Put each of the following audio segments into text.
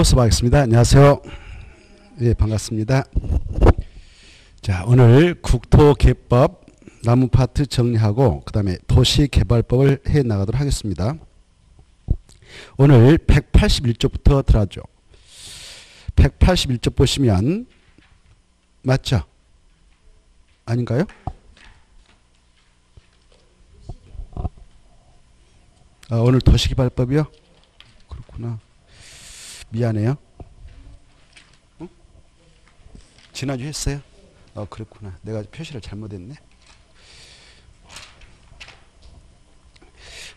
수업하겠습니다. 안녕하세요. 예, 반갑습니다. 자, 오늘 국토개법 나무 파트 정리하고 그 다음에 도시개발법을 해 나가도록 하겠습니다. 오늘 181쪽부터 들어가죠. 181쪽 보시면 맞죠? 아닌가요? 오늘 도시개발법이요? 그렇구나. 미안해요. 응? 지난주 했어요? 그렇구나. 내가 표시를 잘못했네.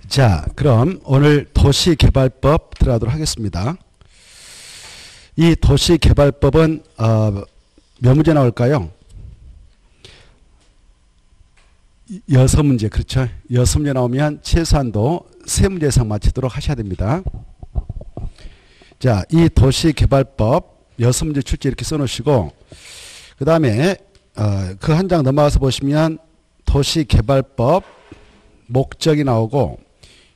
자, 그럼 오늘 도시개발법 들어가도록 하겠습니다. 이 도시개발법은 몇 문제 나올까요? 6문제. 그렇죠. 6문제 나오면 최소한도 3문제 이상 맞히도록 하셔야 됩니다. 자, 이 도시개발법 6문제 출제 이렇게 써놓으시고 그 다음에 그 한 장 넘어가서 보시면 도시개발법 목적이 나오고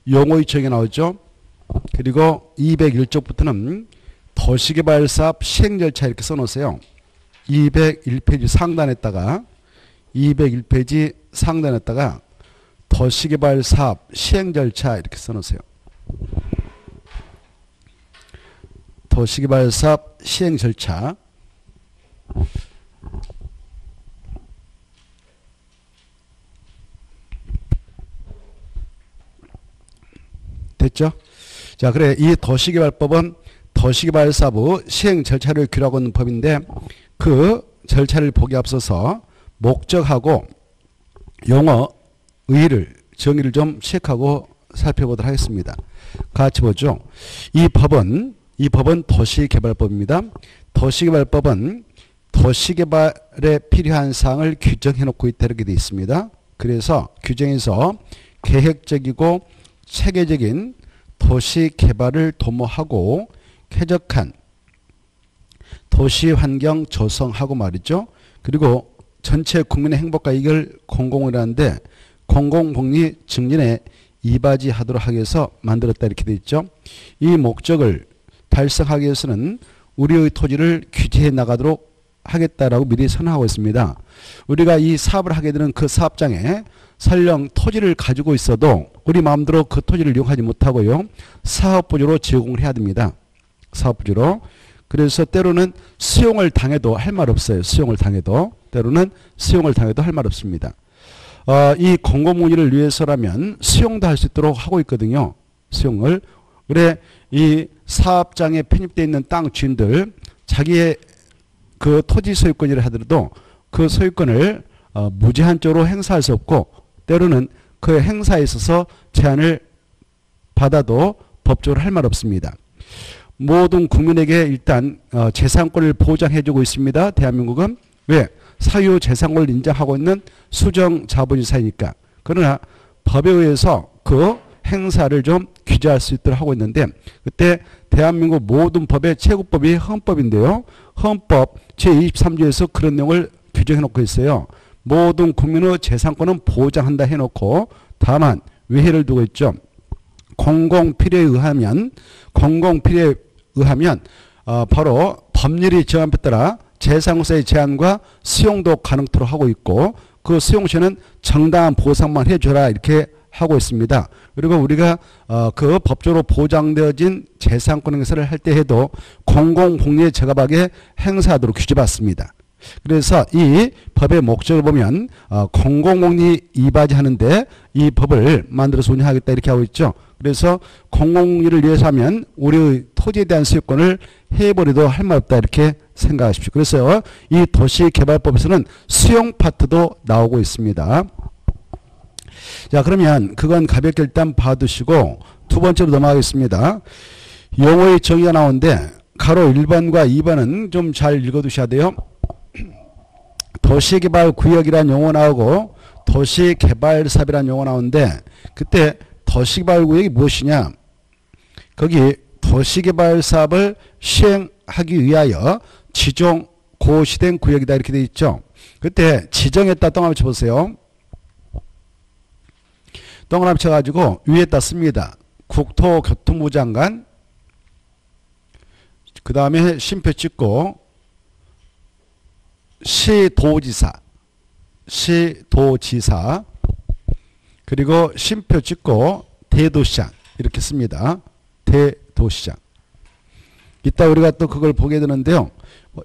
용어의총이 나오죠. 그리고 201쪽부터는 도시개발사업 시행절차 이렇게 써놓으세요. 201페이지 상단에다가 201페이지 상단에다가 도시개발사업 시행절차 이렇게 써놓으세요. 도시개발사업 시행절차. 됐죠? 자, 그래. 이 도시개발법은 도시개발사업의 시행절차를 규율하고 있는 법인데 그 절차를 보기 앞서서 목적하고 용어, 의의를, 정의를 좀 체크하고 살펴보도록 하겠습니다. 같이 보죠. 이 법은 도시개발법입니다. 도시개발법은 도시개발에 필요한 사항을 규정해 놓고 있다 이렇게 되어 있습니다. 그래서 규정에서 계획적이고 체계적인 도시개발을 도모하고 쾌적한 도시환경 조성하고 말이죠. 그리고 전체 국민의 행복과 이익을 공공을 하는데 공공복리 증진에 이바지하도록 하기 위해서 만들었다 이렇게 되어 있죠. 이 목적을 달성하기 위해서는 우리의 토지를 규제해 나가도록 하겠다라고 미리 선언하고 있습니다. 우리가 이 사업을 하게 되는 그 사업장에 설령 토지를 가지고 있어도 우리 마음대로 그 토지를 이용하지 못하고요. 사업부지로 제공을 해야 됩니다. 사업부지로. 그래서 때로는 수용을 당해도 할 말 없어요. 수용을 당해도. 때로는 수용을 당해도 할 말 없습니다. 이 공공복리를 위해서라면 수용도 할 수 있도록 하고 있거든요. 수용을. 그래 이 사업장에 편입되어 있는 땅 주인들 자기의 그 토지 소유권이라 하더라도 그 소유권을 무제한적으로 행사할 수 없고 때로는 그 행사에 있어서 제한을 받아도 법적으로 할 말 없습니다. 모든 국민에게 일단 재산권을 보장해주고 있습니다. 대한민국은. 왜? 사유재산권을 인정하고 있는 수정자본주의사니까. 그러나 법에 의해서 그 행사를 좀 규제할 수 있도록 하고 있는데 그때 대한민국 모든 법의 최고법이 헌법인데요. 헌법 제23조에서 그런 내용을 규정해 놓고 있어요. 모든 국민의 재산권은 보장한다 해놓고 다만 외해를 두고 있죠. 공공필요에 의하면 바로 법률이 정한 데 따라 재산권자의 제한과 수용도 가능토록 하고 있고 그 수용 시에는 정당한 보상만 해줘라 이렇게 하고 있습니다. 그리고 우리가 그 법적으로 보장되어진 재산권 행사를 할 때 해도 공공복리에 적합하게 행사하도록 규제받습니다. 그래서 이 법의 목적을 보면 공공복리 이바지하는데 이 법을 만들어서 운영하겠다 이렇게 하고 있죠. 그래서 공공복리를 위해서 하면 우리의 토지에 대한 소유권을 해버려도 할 말 없다 이렇게 생각하십시오. 그래서 이 도시개발법에서는 수용 파트도 나오고 있습니다. 자, 그러면 그건 가볍게 일단 봐두시고 두 번째로 넘어가겠습니다. 용어의 정의가 나오는데 가로 1번과 2번은 좀 잘 읽어두셔야 돼요. 도시개발구역이라는 용어 나오고 도시개발사업이라는 용어 나오는데 그때 도시개발구역이 무엇이냐. 거기 도시개발사업을 시행하기 위하여 지정 고시된 구역이다 이렇게 되어 있죠. 그때 지정했다 동그라미 쳐보세요. 동그라미 쳐가지고 위에다 씁니다. 국토교통부 장관 그 다음에 쉼표 찍고 시도지사, 시도지사, 그리고 쉼표 찍고 대도시장 이렇게 씁니다. 대도시장. 이따 우리가 또 그걸 보게 되는데요.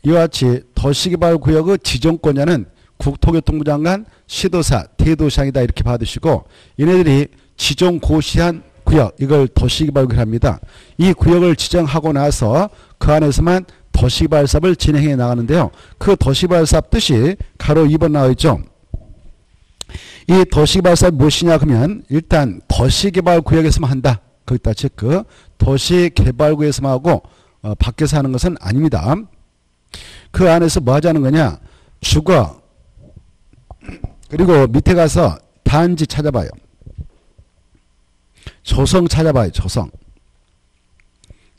이와 같이 도시개발구역의 지정권자는 국토교통부 장관, 시도사, 대도시장이다 이렇게 받으시고, 얘네들이 지정고시한 구역, 이걸 도시개발구역을 합니다. 이 구역을 지정하고 나서 그 안에서만 도시개발 사업을 진행해 나가는데요. 그 도시개발 사업 뜻이 가로 2번 나와 있죠. 이 도시개발 사업이 무엇이냐 그러면 일단 도시개발구역에서만 한다. 거기다 체크. 도시개발구역에서만 하고 밖에서 하는 것은 아닙니다. 그 안에서 뭐 하자는 거냐. 주거, 그리고 밑에 가서 단지 찾아봐요. 조성 찾아봐요. 조성.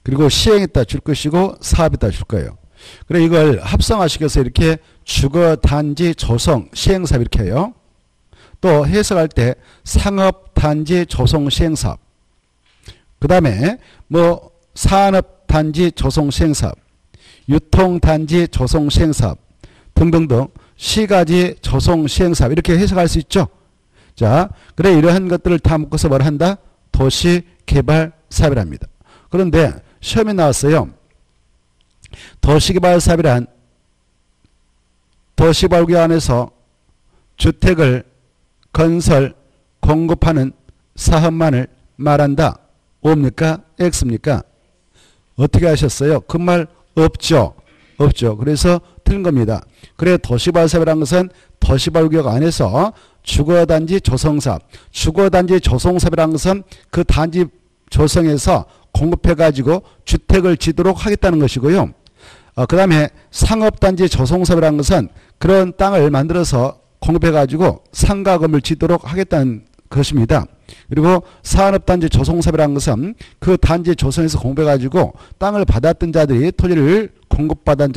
그리고 시행에다 줄 것이고 사업에다 줄 거예요. 그래 이걸 합성화시켜서 이렇게 주거, 단지, 조성, 시행사업 이렇게 해요. 또 해석할 때 상업, 단지, 조성, 시행사업. 그 다음에 뭐 산업, 단지, 조성, 시행사업, 유통, 단지, 조성, 시행사업 등등등 시가지, 조성, 시행사업 이렇게 해석할 수 있죠. 자, 그래 이러한 것들을 다 묶어서 뭘 한다? 도시개발 사업이랍니다. 그런데 시험에 나왔어요. 도시개발 사업이란 도시개발구역 안에서 주택을 건설, 공급하는 사업만을 말한다. O입니까? X입니까? 어떻게 하셨어요? 그 말 없죠. 없죠. 그래서 틀린 겁니다. 그래 도시개발 사업이라는 것은 도시개발구역 안에서 주거단지 조성사업, 주거단지 조성사업이라는 것은 그 단지 조성해서 공급해가지고 주택을 지도록 하겠다는 것이고요. 그 다음에 상업단지 조성사업이라는 것은 그런 땅을 만들어서 공급해가지고 상가 건물 짓도록 하겠다는 것입니다. 그리고 산업단지 조성사업이라는 것은 그 단지 조성해서 공급해가지고 땅을 받았던 자들이 토지를 공급받았던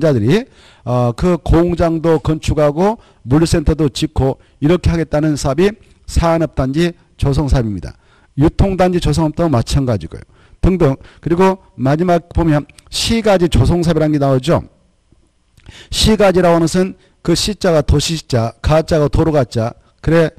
자들이 그 공장도 건축하고 물류센터도 짓고 이렇게 하겠다는 사업이 산업단지 조성사업입니다. 유통단지 조성업도 마찬가지고요. 등등. 그리고 마지막 보면 시가지 조성사업이라는 게 나오죠. 시가지라고 하는 것은 그 시자가 도시시자, 가자가 도로가자, 그래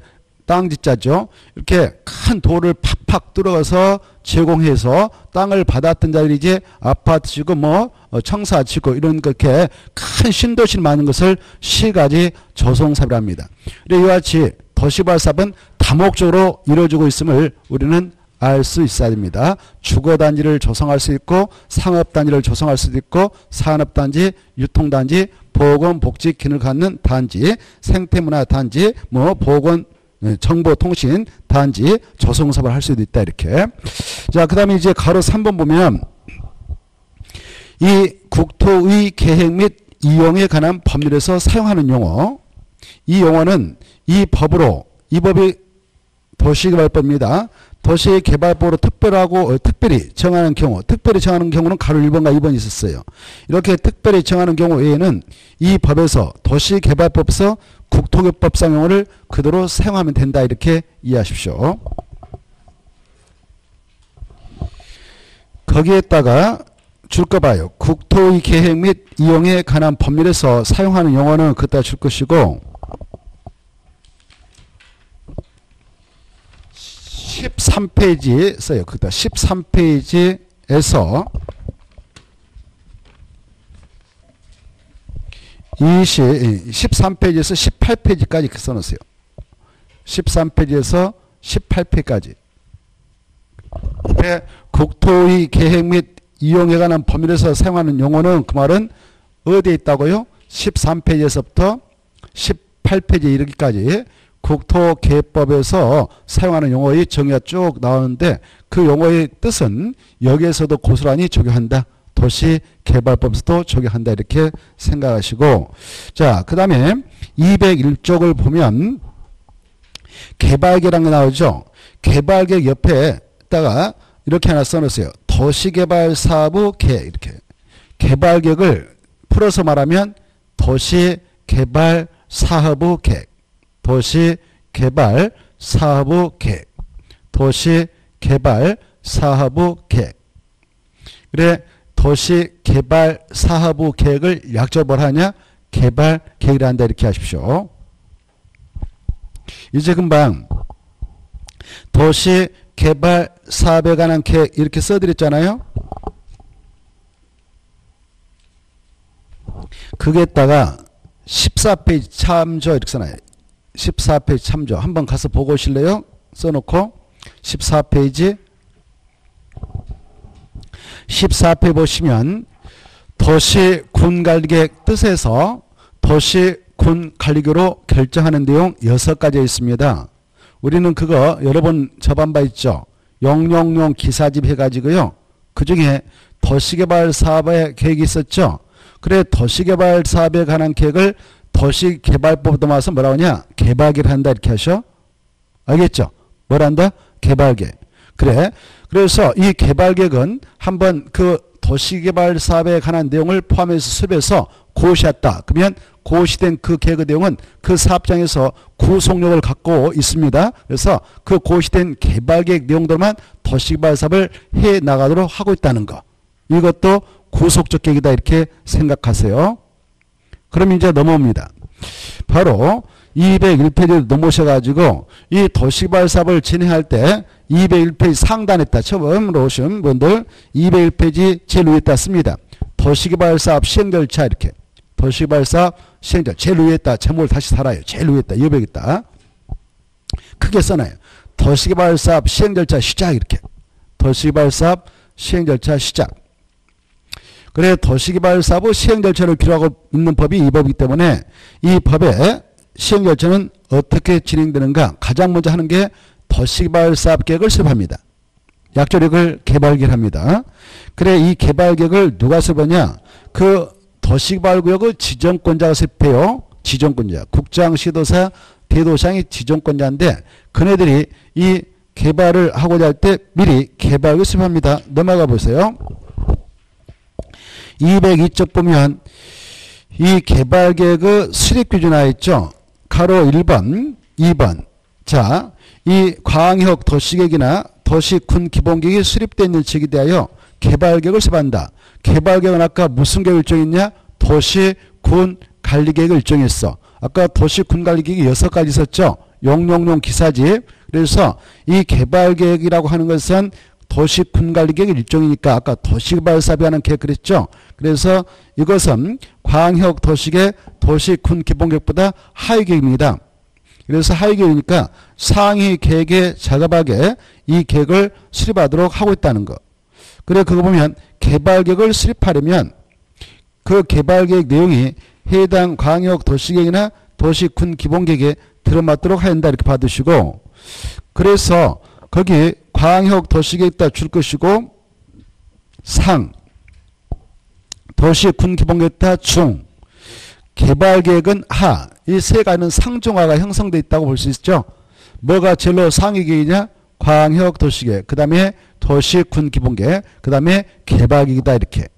땅지자죠. 이렇게 큰 돌을 팍팍 뚫어서 제공해서 땅을 받았던 자들이 이제 아파트 짓고 뭐 청사 짓고 이런 그렇게 큰 신도시를 만든 것을 시가지 조성사업이라 합니다. 이와 같이 도시개발 사업은 다목적으로 이루어지고 있음을 우리는 알 수 있어야 됩니다. 주거단지를 조성할 수 있고 상업단지를 조성할 수도 있고 산업단지, 유통단지, 보건복지 기능을 갖는 단지, 생태문화단지, 뭐 보건 정보통신 단지 조성사업을 할 수도 있다 이렇게. 자, 그 다음에 이제 가로 3번 보면 이 국토의 계획 및 이용에 관한 법률에서 사용하는 용어, 이 용어는 이 법으로, 이 법이 도시개발법입니다. 도시개발법으로 특별히 정하는 경우, 특별히 정하는 경우는 가로 1번과 2번이 있었어요. 이렇게 특별히 정하는 경우 외에는 이 법에서 도시개발법에서 국토교법상 용어를 그대로 사용하면 된다 이렇게 이해하십시오. 거기에다가 줄 거 봐요. 국토의 계획 및 이용에 관한 법률에서 사용하는 용어는 그따 줄 것이고 13페이지 써요. 그다 13페이지에서 13페이지에서 18페이지까지 써놓으세요. 13페이지에서 18페이지까지. 국토의 계획 및 이용에 관한 법률에서 사용하는 용어는 그 말은 어디에 있다고요? 13페이지에서부터 18페이지 이르기까지 국토계획법에서 사용하는 용어의 정의가 쭉 나오는데 그 용어의 뜻은 여기에서도 고스란히 적용한다. 도시개발법에서도 적용한다. 이렇게 생각하시고, 자, 그 다음에 201쪽을 보면 개발계라는 게 나오죠. 개발계획 옆에다가 이렇게 하나 써놓으세요. 도시개발사업의 계획 이렇게. 개발계획을 풀어서 말하면 도시개발사업의 계획. 도시개발 사업의 계획, 도시개발 사업의 계획. 그래 도시개발사업부 계획을 약자로 뭐라 하냐? 개발계획이라 한다 이렇게 하십시오. 이제 금방 도시개발사업에 관한 계획 이렇게 써드렸잖아요. 거기에다가 14페이지 참조 이렇게 써놔요. 14페이지 참조 한번 가서 보고 오실래요? 써놓고 14페이지 보시면 도시군관리계획 뜻에서 도시군관리계획으로 결정하는 내용 6가지 있습니다. 우리는 그거 여러 번 접한 바 있죠. 용용용 기사집 해가지고요. 그 중에 도시개발사업의 계획이 있었죠. 그래 도시개발사업에 관한 계획을 도시개발법으로 넘어와서 뭐라고 하냐? 개발계획을 한다 이렇게 하셔. 알겠죠? 뭘 한다? 개발계획. 그래. 그래서 이 개발계획은 한번 그 도시개발사업에 관한 내용을 포함해서 수립해서 고시했다. 그러면 고시된 그 계획의 내용은 그 사업장에서 구속력을 갖고 있습니다. 그래서 그 고시된 개발계획 내용들만 도시개발사업을 해 나가도록 하고 있다는 거. 이것도 구속적 계획이다 이렇게 생각하세요. 그럼 이제 넘어옵니다. 바로 201페이지를 넘으셔가지고 이 도시개발사업을 진행할 때 201페이지 상단에다 처음으로 오신 분들 201페이지 제일 위에다 씁니다. 도시개발사업 시행절차 이렇게 도시개발사업 시행절차 제일 위에다 제목을 다시 달아요. 제일 위에다 200있다. 크게 써놔요. 도시개발사업 시행절차 시작 이렇게 도시개발사업 시행절차 시작. 그래 도시개발사업 시행절차를 기록하고 있는 법이 이 법이기 때문에 이 법의 시행절차는 어떻게 진행되는가? 가장 먼저 하는 게 도시개발사업 계획을 수립합니다. 약조력을 개발계획을 합니다. 그래 이 개발계획을 누가 수립하냐? 그 도시개발구역의 지정권자가 수립해요. 지정권자. 국장, 시도사, 대도시장이 지정권자인데 그네들이 이 개발을 하고자 할 때 미리 개발계획을 수립합니다. 넘어가 보세요. 202쪽 보면 이 개발계획의 수립기준 나와 있죠. 가로 1번, 2번. 자, 이 광역 도시계획이나 도시군 기본계획이 수립된 일칙에 대하여 개발계획을 수립한다. 개발계획은 아까 무슨 계획 일정했냐? 도시군 관리계획을 일정했어. 아까 도시군 관리계획이 6가지 있었죠. 용용용 기사집. 그래서 이 개발계획이라고 하는 것은 도시군관리계획 일종이니까 아까 도시개발사업이 하는 계획 그랬죠. 그래서 이것은 광역 도시계획 도시군 기본계획보다 하위 계획입니다. 그래서 하위 계획이니까 상위 계획에 작업하게 이 계획을 수립하도록 하고 있다는 거. 그래 그거 보면 개발계획을 수립하려면 그 개발계획 내용이 해당 광역 도시계획이나 도시군 기본계획에 들어맞도록 해야 한다 이렇게 받으시고 그래서 거기 광역 도시계획에다 줄 것이고 상 도시군 기본계획에다 중 개발계획은 하 이 세 가지는 상중하가 형성되어 있다고 볼 수 있죠. 뭐가 제일로 상위 계획이냐? 광역 도시계획 그 다음에 도시군 기본계획 그 다음에 개발계획이다 이렇게.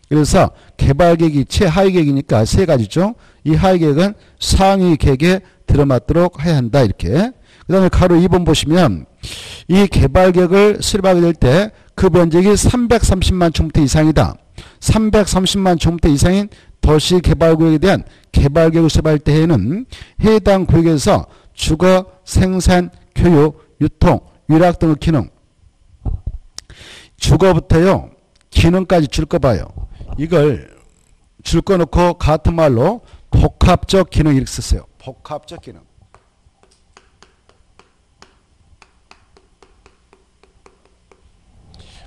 그래서 개발계획이 최하위 계획이니까 세 가지죠. 이 하위 계획은 상위 계획에 들어맞도록 해야 한다 이렇게. 그 다음에 가로 2번 보시면 이 개발계획을 수립하게 될 때 그 면적이 330만 제곱미터 이상이다. 330만 제곱미터 이상인 도시개발구역에 대한 개발계획을 수립할 때에는 해당 구역에서 주거, 생산, 교육, 유통, 유락 등의 기능 주거부터요 기능까지 줄 거 봐요. 이걸 줄 거 놓고 같은 말로 복합적 기능 이렇게 썼어요. 복합적 기능.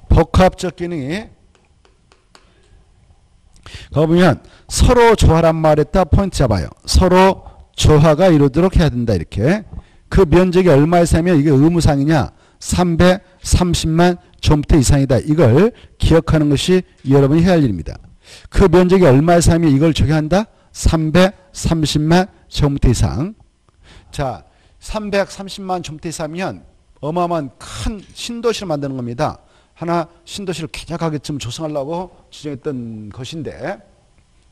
복합적 기능이 거기 보면 서로 조화란 말에다 포인트 잡아요. 서로 조화가 이루도록 해야 된다 이렇게. 그 면적이 얼마 이상이면 이게 의무상이냐? 330만 제곱미터 이상이다. 이걸 기억하는 것이 여러분이 해야 할 일입니다. 그 면적이 얼마 이상이면 이걸 적용한다? 330만 제곱미터 이상. 자, 330만 제곱미터 이상이면 어마어마한 큰 신도시를 만드는 겁니다. 하나 신도시를 쾌적하게쯤 조성하려고 지정했던 것인데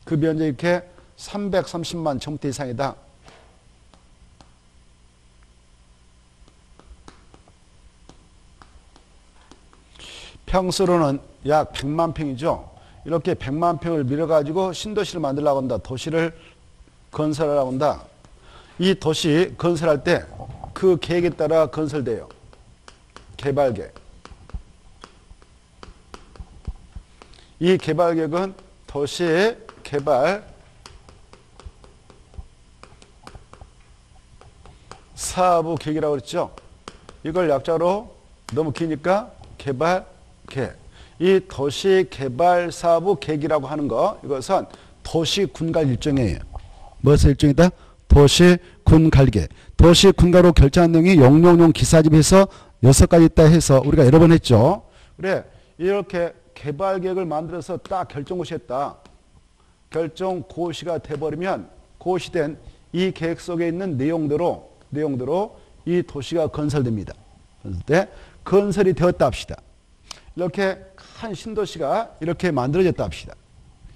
그 면적이 이렇게 330만 제곱미터 이상이다. 평수로는 약 100만 평이죠. 이렇게 100만 평을 밀어가지고 신도시를 만들려고 한다. 도시를 건설하려고 한다. 이 도시 건설할 때 그 계획에 따라 건설돼요. 개발계획. 이 개발계획은 도시 개발 사부 계획이라고 그랬죠. 이걸 약자로 너무 기니까 개발계획. 이 도시 개발 사부 계획이라고 하는 거, 이것은 도시 군갈 일정이에요. 무엇의 일정이다? 도시 군갈계. 도시 군가로 결정한 내용이 용용용 기사집에서 6가지 있다 해서 우리가 여러 번 했죠. 그래, 이렇게 개발계획을 만들어서 딱 결정고시 했다. 결정고시가 돼버리면 고시된 이 계획 속에 있는 내용대로 이 도시가 건설됩니다. 그럴 때 건설이 되었다 합시다. 이렇게 한 신도시가 이렇게 만들어졌다 합시다.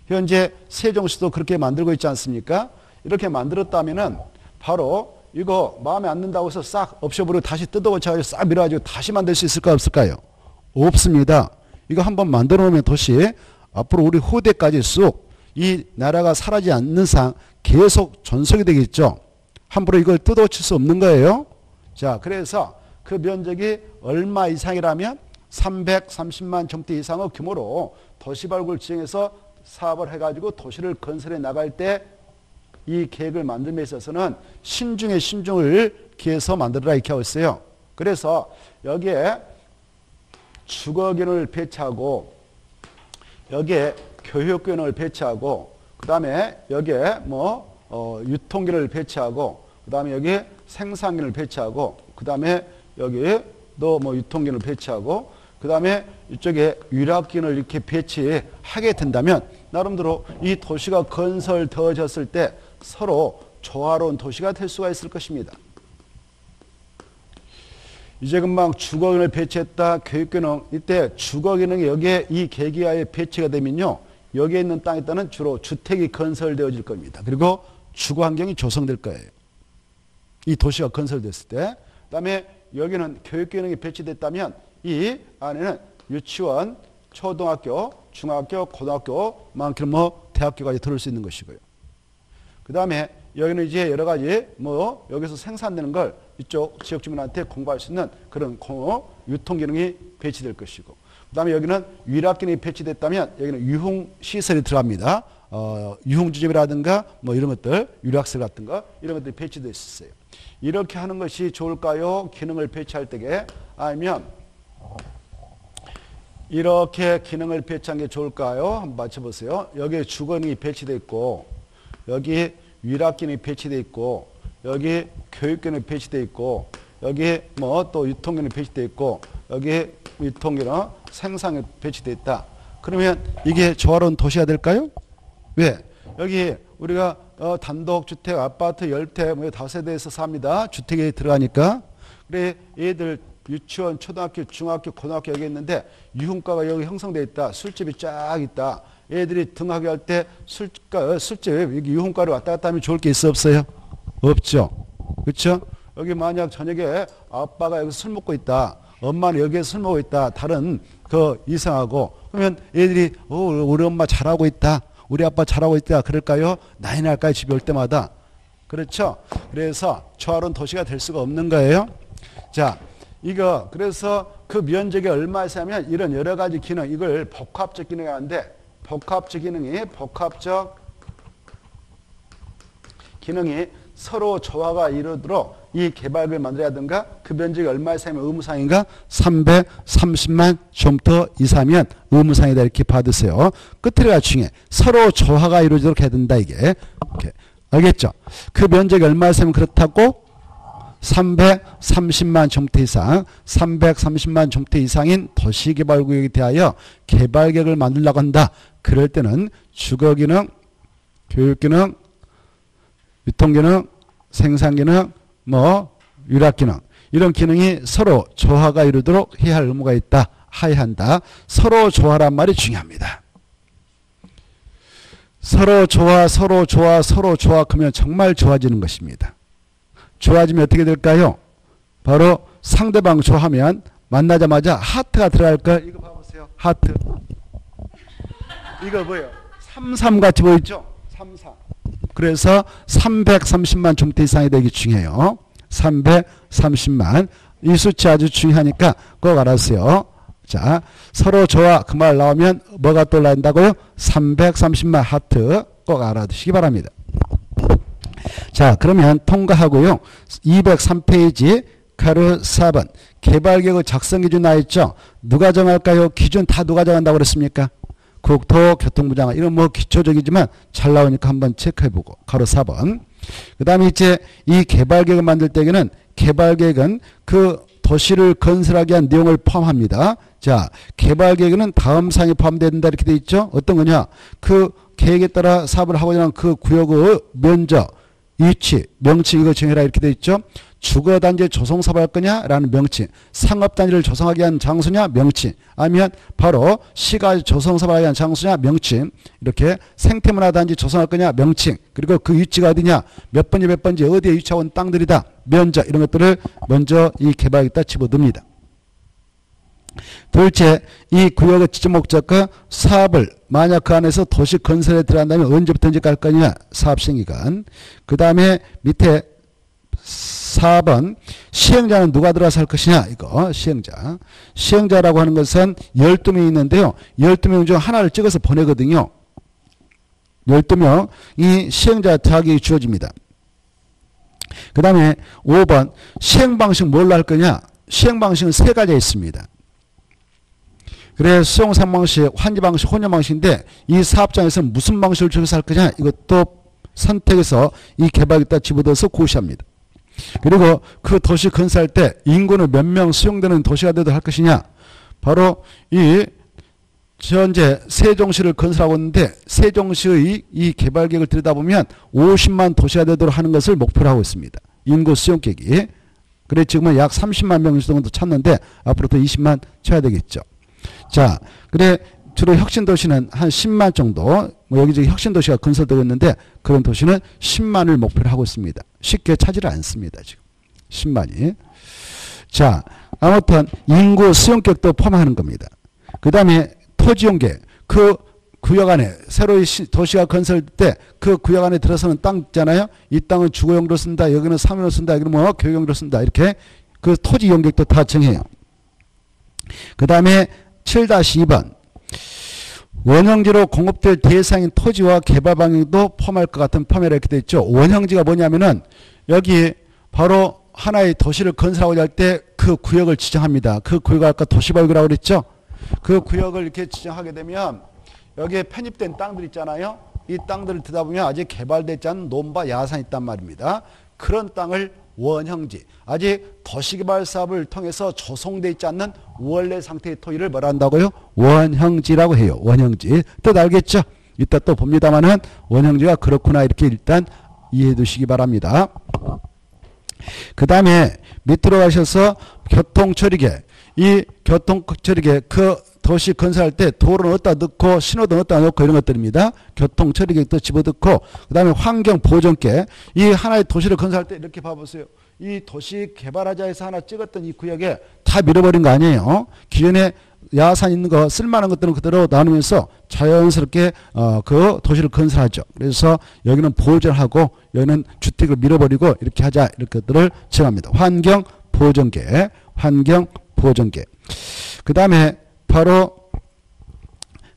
현재 세종시도 그렇게 만들고 있지 않습니까? 이렇게 만들었다면은 바로 이거 마음에 안 든다고 해서 싹 없애버리고 다시 뜯어고쳐가지고 싹 밀어가지고 다시 만들 수 있을까 없을까요? 없습니다. 이거 한번 만들어 놓으면 도시 앞으로 우리 후대까지 쑥 이 나라가 사라지지 않는 상 계속 전속이 되겠죠. 함부로 이걸 뜯어고칠 수 없는 거예요. 자, 그래서 그 면적이 얼마 이상이라면 330만 정대 이상의 규모로 도시발굴 지정해서 사업을 해가지고 도시를 건설해 나갈 때 이 계획을 만듦에 있어서는 신중에 신중을 기해서 만들어라 이렇게 하고 있어요. 그래서 여기에 주거기능을 배치하고 여기에 교육기능을 배치하고 그 다음에 여기에 유통기능을 배치하고 그 다음에 여기에 생산기능을 배치하고 그 다음에 여기도 유통기능을 배치하고 그 다음에 이쪽에 유락기능을 이렇게 배치하게 된다면 나름대로 이 도시가 건설되어졌을 때 서로 조화로운 도시가 될 수가 있을 것입니다. 이제 금방 주거기능을 배치했다. 교육기능. 이때 주거기능이 여기에 이 계기하에 배치가 되면요. 여기에 있는 땅에 따른 주로 주택이 건설되어질 겁니다. 그리고 주거환경이 조성될 거예요. 이 도시가 건설됐을 때. 그 다음에 여기는 교육기능이 배치됐다면 이 안에는 유치원, 초등학교, 중학교, 고등학교, 많게는 대학교까지 들을 수 있는 것이고요. 그 다음에 여기는 이제 여러 가지 여기서 생산되는 걸 이쪽 지역 주민한테 공부할 수 있는 그런 유통기능이 배치될 것이고 그 다음에 여기는 유락기능이 배치됐다면 여기는 유흥시설이 들어갑니다. 유흥주점이라든가 이런 것들, 유락설 같은 거 이런 것들이 배치되어 있어요. 이렇게 하는 것이 좋을까요? 기능을 배치할 때에 아니면 이렇게 기능을 배치한 게 좋을까요? 한번 맞춰보세요. 여기에 주거기능이 배치되어 있고 여기 위락기능이 배치되어 있고 여기 교육기능이 배치되어 있고 여기 또 유통기능이 배치되어 있고 여기 유통기능 생산이 배치되어 있다. 그러면 이게 조화로운 도시가 될까요? 왜? 여기 우리가 단독주택, 아파트 10대, 다세대에서 삽니다. 주택에 들어가니까. 그래 얘들 유치원, 초등학교, 중학교, 고등학교 여기 있는데 유흥가가 여기 형성되어 있다. 술집이 쫙 있다. 애들이 등하교 할 때 술집, 여기 유흥가로 왔다 갔다 하면 좋을 게 있어 없어요? 없죠. 그렇죠? 여기 만약 저녁에 아빠가 여기서 술 먹고 있다. 엄마는 여기에서 술 먹고 있다. 다른 이상하고 그러면 애들이 우리 엄마 잘하고 있다. 우리 아빠 잘하고 있다. 그럴까요? 난리 날까요? 집에 올 때마다. 그렇죠? 그래서 조화로운 도시가 될 수가 없는 거예요. 자, 그래서 그 면적이 얼마 있으면 이런 여러 가지 기능, 이걸 복합적 기능이 하는데 복합적 기능이 서로 조화가 이루도록 이 개발을 만들어야든가 그 면적이 얼마 이상이면 의무상인가 330만 좀더 이상이면 의무상이다 이렇게 받으세요. 끝으로가 중에 서로 조화가 이루어지도록 해야 된다 이게. 이렇게. 알겠죠? 그 면적이 얼마 이상이면 그렇다고 330만 좀더 이상, 330만 좀더 이상인 도시개발구역에 대하여 개발계획을 만들려고 한다. 그럴 때는 주거기능, 교육기능, 유통기능, 생산기능, 유락기능 이런 기능이 서로 조화가 이루도록 해야 할 의무가 있다. 하야 한다. 서로 조화란 말이 중요합니다. 서로 조화 그러면 정말 좋아지는 것입니다. 좋아지면 어떻게 될까요? 바로 상대방 좋아하면 만나자마자 하트가 들어갈 걸 이거 봐보세요. 하트. 이거 뭐예요? 33 같이 보이죠? 33. 그래서 330만 종대 이상이 되기 중요해요. 330만. 이 수치 아주 중요하니까 꼭 알았어요. 자, 서로 저와 그 말 나오면 뭐가 떠올라온다고요? 330만 하트 꼭 알아두시기 바랍니다. 자, 그러면 통과하고요. 203페이지 가로 4번 개발계획 작성 기준 나와있죠. 누가 정할까요? 기준 다 누가 정한다고 그랬습니까? 국토교통부 장관. 이건 뭐 기초적이지만 잘 나오니까 한번 체크해보고. 가로 4번. 그 다음에 이제 이 개발계획을 만들 때에는 개발계획은 그 도시를 건설하기 위한 내용을 포함합니다. 자, 개발계획은 다음 사항이 포함된다 이렇게 돼 있죠. 어떤 거냐? 그 계획에 따라 사업을 하고자 하는 그 구역의 면적, 위치, 명칭 이거 정해라 이렇게 돼 있죠. 주거단지 조성사업을 할 거냐라는 명칭, 상업단지를 조성하기 위한 장소냐 명칭, 아니면 바로 시가 조성사업을 하기 위한 장소냐 명칭, 이렇게 생태문화단지 조성할 거냐 명칭, 그리고 그 위치가 어디냐, 몇 번지 몇 번지 어디에 위치하고 있는 땅들이다, 면적 이런 것들을 먼저 이 개발에다 집어넣습니다. 둘째, 이 구역의 지적 목적과 사업을 만약 그 안에서 도시 건설에 들어간다면 언제부터 언제까지 할 거냐, 사업 시행기간. 그 다음에 밑에 4번 시행자는 누가 들어가서 할 것이냐, 이거 시행자. 시행자라고 하는 것은 12명이 있는데요. 12명 중 하나를 찍어서 보내거든요. 12명이 시행자 자격이 주어집니다. 그 다음에 5번 시행방식 뭘로 할 거냐. 시행방식은 세 가지가 있습니다. 그래 수용상방식, 환지방식, 혼용방식인데 이 사업장에서는 무슨 방식을 적용해서 할 거냐, 이것도 선택해서 이 개발에다 집어넣어서 고시합니다. 그리고 그 도시 건설할 때 인구는 몇 명 수용되는 도시가 되도록 할 것이냐, 바로 이 현재 세종시를 건설하고 있는데 세종시의 이 개발계획을 들여다보면 50만 도시가 되도록 하는 것을 목표로 하고 있습니다. 인구 수용계획이. 그래 지금은 약 30만 명 정도 찾는데 앞으로 더 20만 쳐야 되겠죠. 자, 그래 주로 혁신도시는 한 10만 정도, 뭐 여기저기 혁신도시가 건설되고 있는데 그런 도시는 10만을 목표로 하고 있습니다. 쉽게 차지를 않습니다. 지금 10만이. 자, 아무튼 인구 수용격도 포함하는 겁니다. 그 다음에 토지용계, 그 구역 안에 새로이 도시가 건설될 때 그 구역 안에 들어서는 땅 있잖아요. 이 땅은 주거용도로 쓴다, 여기는 사무용도로 쓴다, 여기는 뭐 교육용도로 쓴다, 이렇게 그 토지 용격도 다 정해요. 그 다음에 7-2번 원형지로 공급될 대상인 토지와 개발 방향도 포함할 것 같은 포함이라 이렇게 되어 있죠. 원형지가 뭐냐면은 여기 바로 하나의 도시를 건설하고자 할 때 그 구역을 지정합니다. 그 구역을 아까 도시발구라고 그랬죠. 그 구역을 이렇게 지정하게 되면 여기에 편입된 땅들 있잖아요. 이 땅들을 듣다 보면 아직 개발되지 않은 논바 야산이 있단 말입니다. 그런 땅을 원형지, 아직 도시개발 사업을 통해서 조성되어 있지 않는 원래 상태의 토지를 뭐라 한다고요? 원형지라고 해요. 원형지. 뜻 알겠죠? 이따 또 봅니다만은 원형지가 그렇구나 이렇게 일단 이해해 두시기 바랍니다. 그 다음에 밑으로 가셔서 교통처리계. 이 교통처리계 그 도시 건설할 때 도로는 어디다 넣고 신호등 어디다 넣고 이런 것들입니다. 교통처리계도 집어넣고 그 다음에 환경보존계. 이 하나의 도시를 건설할 때 이렇게 봐보세요. 이 도시 개발하자 해서 하나 찍었던 이 구역에 다 밀어버린 거 아니에요. 기존에 야산 있는 거 쓸만한 것들은 그대로 나누면서 자연스럽게 그 도시를 건설하죠. 그래서 여기는 보존하고 여기는 주택을 밀어버리고 이렇게 하자, 이렇게 것들을 정합니다. 환경보존계, 환경보존계. 그 다음에 바로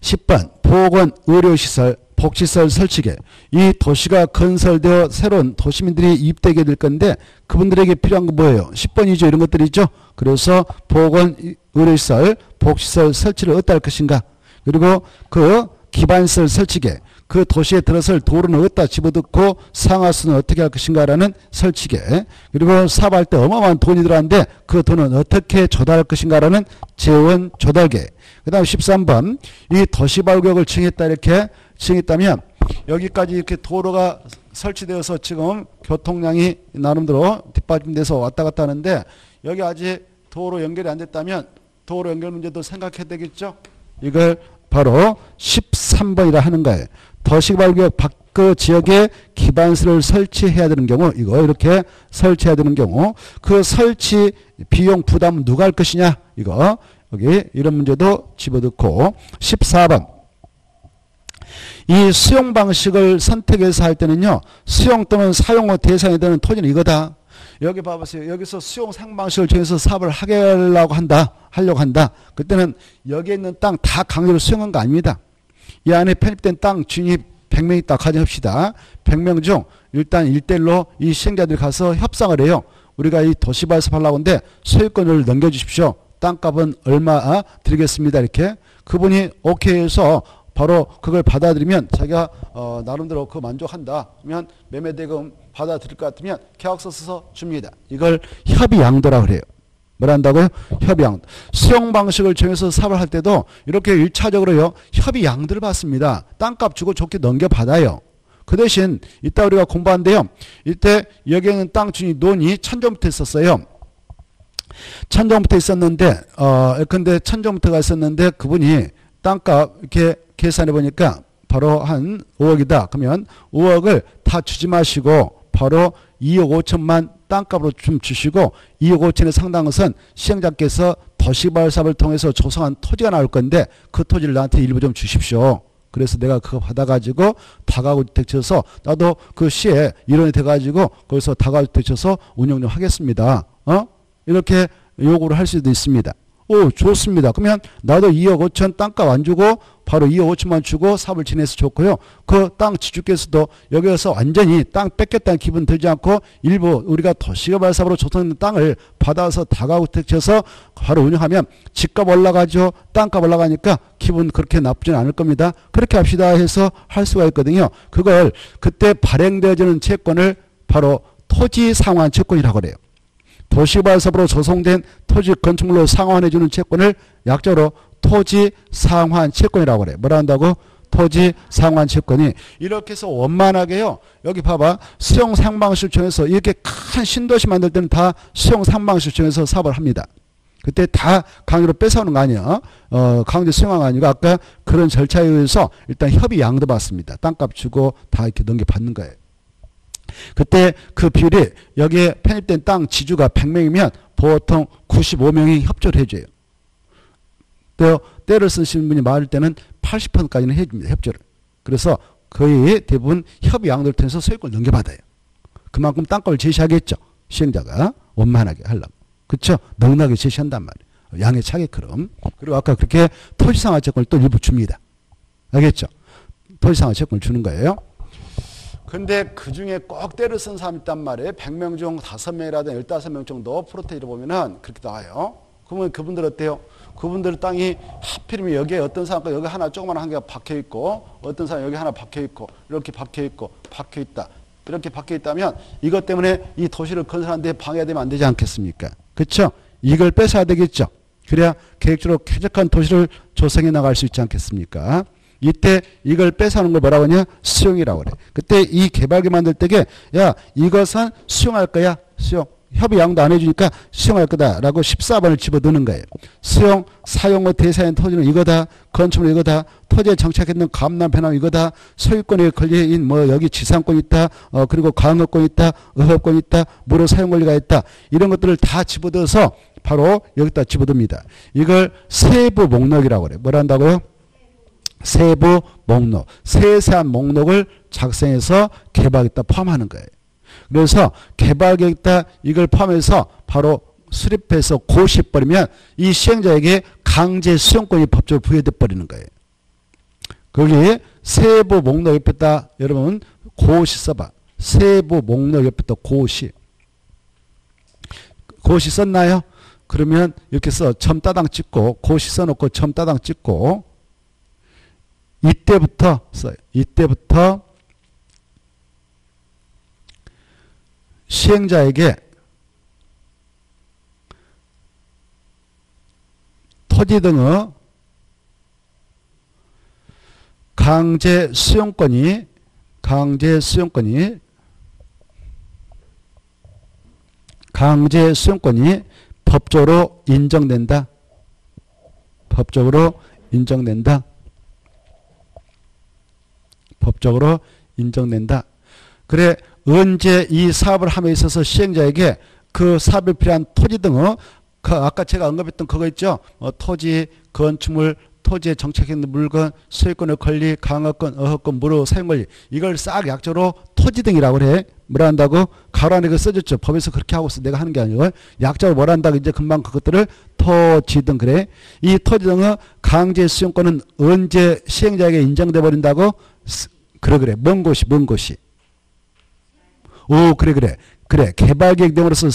10번 보건, 의료시설, 복지시설 설치계. 이 도시가 건설되어 새로운 도시민들이 입대하게 될 건데 그분들에게 필요한 건 뭐예요? 10번이죠. 이런 것들이죠. 그래서 보건, 의료시설, 복지시설 설치를 어디다 할 것인가. 그리고 그 기반시설 설치계. 그 도시에 들어설 도로는 어디다 집어넣고 상하수는 어떻게 할 것인가라는 설치계. 그리고 사업할 때 어마어마한 돈이 들어가는데 그 돈은 어떻게 조달할 것인가라는 재원 조달계. 그 다음 13번 이 도시발구역을 정했다 이렇게 정했다면 여기까지 이렇게 도로가 설치되어서 지금 교통량이 나름대로 뒷받침돼서 왔다 갔다 하는데 여기 아직 도로 연결이 안 됐다면 도로 연결 문제도 생각해야 되겠죠. 이걸 바로 13번이라 하는 거예요. 도시개발구역 밖 지역에 기반시설을 설치해야 되는 경우, 이거 이렇게 설치해야 되는 경우 그 설치 비용 부담은 누가 할 것이냐, 이거 여기 이런 문제도 집어넣고 14번. 이 수용 방식을 선택해서 할 때는요. 수용 또는 사용 후 대상이 되는 토지는 이거다. 여기 봐보세요. 여기서 수용 사용 방식을 정해서 사업을 하려고 한다. 그때는 여기에 있는 땅 다 강제로 수용한 거 아닙니다. 이 안에 편입된 땅 주인이 100명 있다 가정합시다. 100명 중 일단 1대1로 이 시행자들이 가서 협상을 해요. 우리가 이 도시발습 하려고 하는데 소유권을 넘겨주십시오. 땅값은 얼마 드리겠습니다. 이렇게 그분이 오케이 해서 바로 그걸 받아들이면 자기가 나름대로 그 만족한다. 그러면 매매대금 받아들일 것 같으면 계약서 써서 줍니다. 이걸 협의양도라고 그래요. 뭘 한다고요? 협의양도. 수용 방식을 정해서 사업을 할 때도 이렇게 1차적으로요. 협의양도를 받습니다. 땅값 주고 좋게 넘겨받아요. 그 대신 이따 우리가 공부한대요. 이때 여기에는 땅 주인이 논이 천정부터 있었어요. 천정부터 있었는데 근데 천정부터가 있었는데 그분이 땅값 이렇게 계산해 보니까 바로 한 5억이다. 그러면 5억을 다 주지 마시고 바로 2억 5천만 땅값으로 좀 주시고 2억 5천에 상당한 것은 시행자께서 도시발사업을 통해서 조성한 토지가 나올 건데 그 토지를 나한테 일부 좀 주십시오. 그래서 내가 그거 받아가지고 다가구주택 지어서 나도 그 시에 일원이 돼가지고 거기서 다가구주택 지어서 운영 좀 하겠습니다. 이렇게 요구를 할 수도 있습니다. 오, 좋습니다. 그러면 나도 2억 5천 땅값 안 주고 바로 2억 5천만 주고 사업을 지내서 좋고요. 그 땅 지주께서도 여기서 완전히 땅 뺏겼다는 기분 들지 않고 일부 우리가 도시개발사업으로 조성된 땅을 받아서 다가구주택 지어서 바로 운영하면 집값 올라가죠. 땅값 올라가니까 기분 그렇게 나쁘지는 않을 겁니다. 그렇게 합시다 해서 할 수가 있거든요. 그걸 그때 발행되어지는 채권을 바로 토지 상환 채권이라고 그래요. 도시개발사업으로 조성된 토지 건축물로 상환해주는 채권을 약자로 토지 상환 채권이라고 그래요. 뭐라 한다고? 토지 상환 채권이. 이렇게 해서 원만하게요. 여기 봐봐. 수용 상방식을 정해서 이렇게 큰 신도시 만들 때는 다 수용 상방식을 정해서 사업을 합니다. 그때 다 강제로 뺏어오는 거 아니야. 강제 수용한 거 아니고 아까 그런 절차에 의해서 일단 협의 양도 받습니다. 땅값 주고 다 이렇게 넘겨받는 거예요. 그때 그 비율이 여기에 편입된 땅 지주가 100명이면 보통 95명이 협조를 해줘요. 또 때를 쓰시는 분이 많을 때는 80%까지는 해줍니다. 협조를. 그래서 거의 대부분 협의 양도를 통해서 소유권을 넘겨받아요. 그만큼 땅값을 제시하겠죠. 시행자가 원만하게 하려고. 그렇죠? 넉넉하게 제시한단 말이에요. 양의 차게끔. 그리고 아까 그렇게 토지상환 채권을 또 일부 줍니다. 알겠죠? 토지상환 채권을 주는 거예요. 근데 그 중에 꼭 때를 쓴 사람이 있단 말이에요. 100명 중 5명이라든 15명 정도 프로테이를 보면은 그렇게 나와요. 그러면 그분들 어때요? 그분들 땅이 하필이면 여기에 어떤 사람과 여기 하나 조그만 한 개가 박혀 있고 어떤 사람 여기 하나 박혀 있고 이렇게 박혀 있고 박혀 있다. 이렇게 박혀 있다면 이것 때문에 이 도시를 건설하는데 방해되면 안 되지 않겠습니까? 그렇죠? 이걸 뺏어야 되겠죠. 그래야 계획적으로 쾌적한 도시를 조성해 나갈 수 있지 않겠습니까? 이때 이걸 뺏어오는 걸 뭐라고 하냐? 수용이라고 그래. 그때 이 개발기 만들 때게 야 이것은 수용할 거야. 수용. 협의 양도 안 해주니까 수용할 거다라고 14번을 집어넣는 거예요. 수용, 사용 후 대상인 토지는 이거다. 건축물 이거다. 토지에 정착했는 감람 변함 이거다. 소유권에 걸려있는 뭐 여기 지상권 있다. 그리고 광업권 있다. 의협권 있다. 무료 사용 권리가 있다. 이런 것들을 다 집어넣어서 바로 여기다 집어넣습니다. 이걸 세부 목록이라고 그래요. 뭘 한다고요? 세부 목록. 세세한 목록을 작성해서 개발에다 포함하는 거예요. 그래서 개발계획에다 이걸 포함해서 바로 수립해서 고시해버리면 이 시행자에게 강제 수용권이 법적으로 부여돼 버리는 거예요. 거기 세부 목록 옆에다 여러분 고시 써봐. 세부 목록 옆에다 고시. 고시 썼나요? 그러면 이렇게 써. 점 따당 찍고 고시 써놓고 점 따당 찍고 이때부터 써요. 이때부터 시행자에게 토지 등의 강제 수용권이 법적으로 인정된다. 법적으로 인정된다. 법적으로 인정된다. 그래 언제 이 사업을 함에 있어서 시행자에게 그 사업에 필요한 토지 등의 아까 제가 언급했던 그거 있죠? 토지, 건축물, 토지에 정착했는 물건, 소유권의 권리, 강화권, 어허권, 무료 사용권리 이걸 싹 약조로 토지 등이라고 그래. 뭐라 한다고? 가로 안에 그 써줬죠. 법에서 그렇게 하고 있어. 내가 하는 게 아니고 약자로 뭐라 한다고 이제 금방 그것들을 토지 등 그래. 이 토지 등의 강제 수용권은 언제 시행자에게 인정돼 버린다고? 그래. 먼 곳이. 오, 그래. 개발계획 등으로서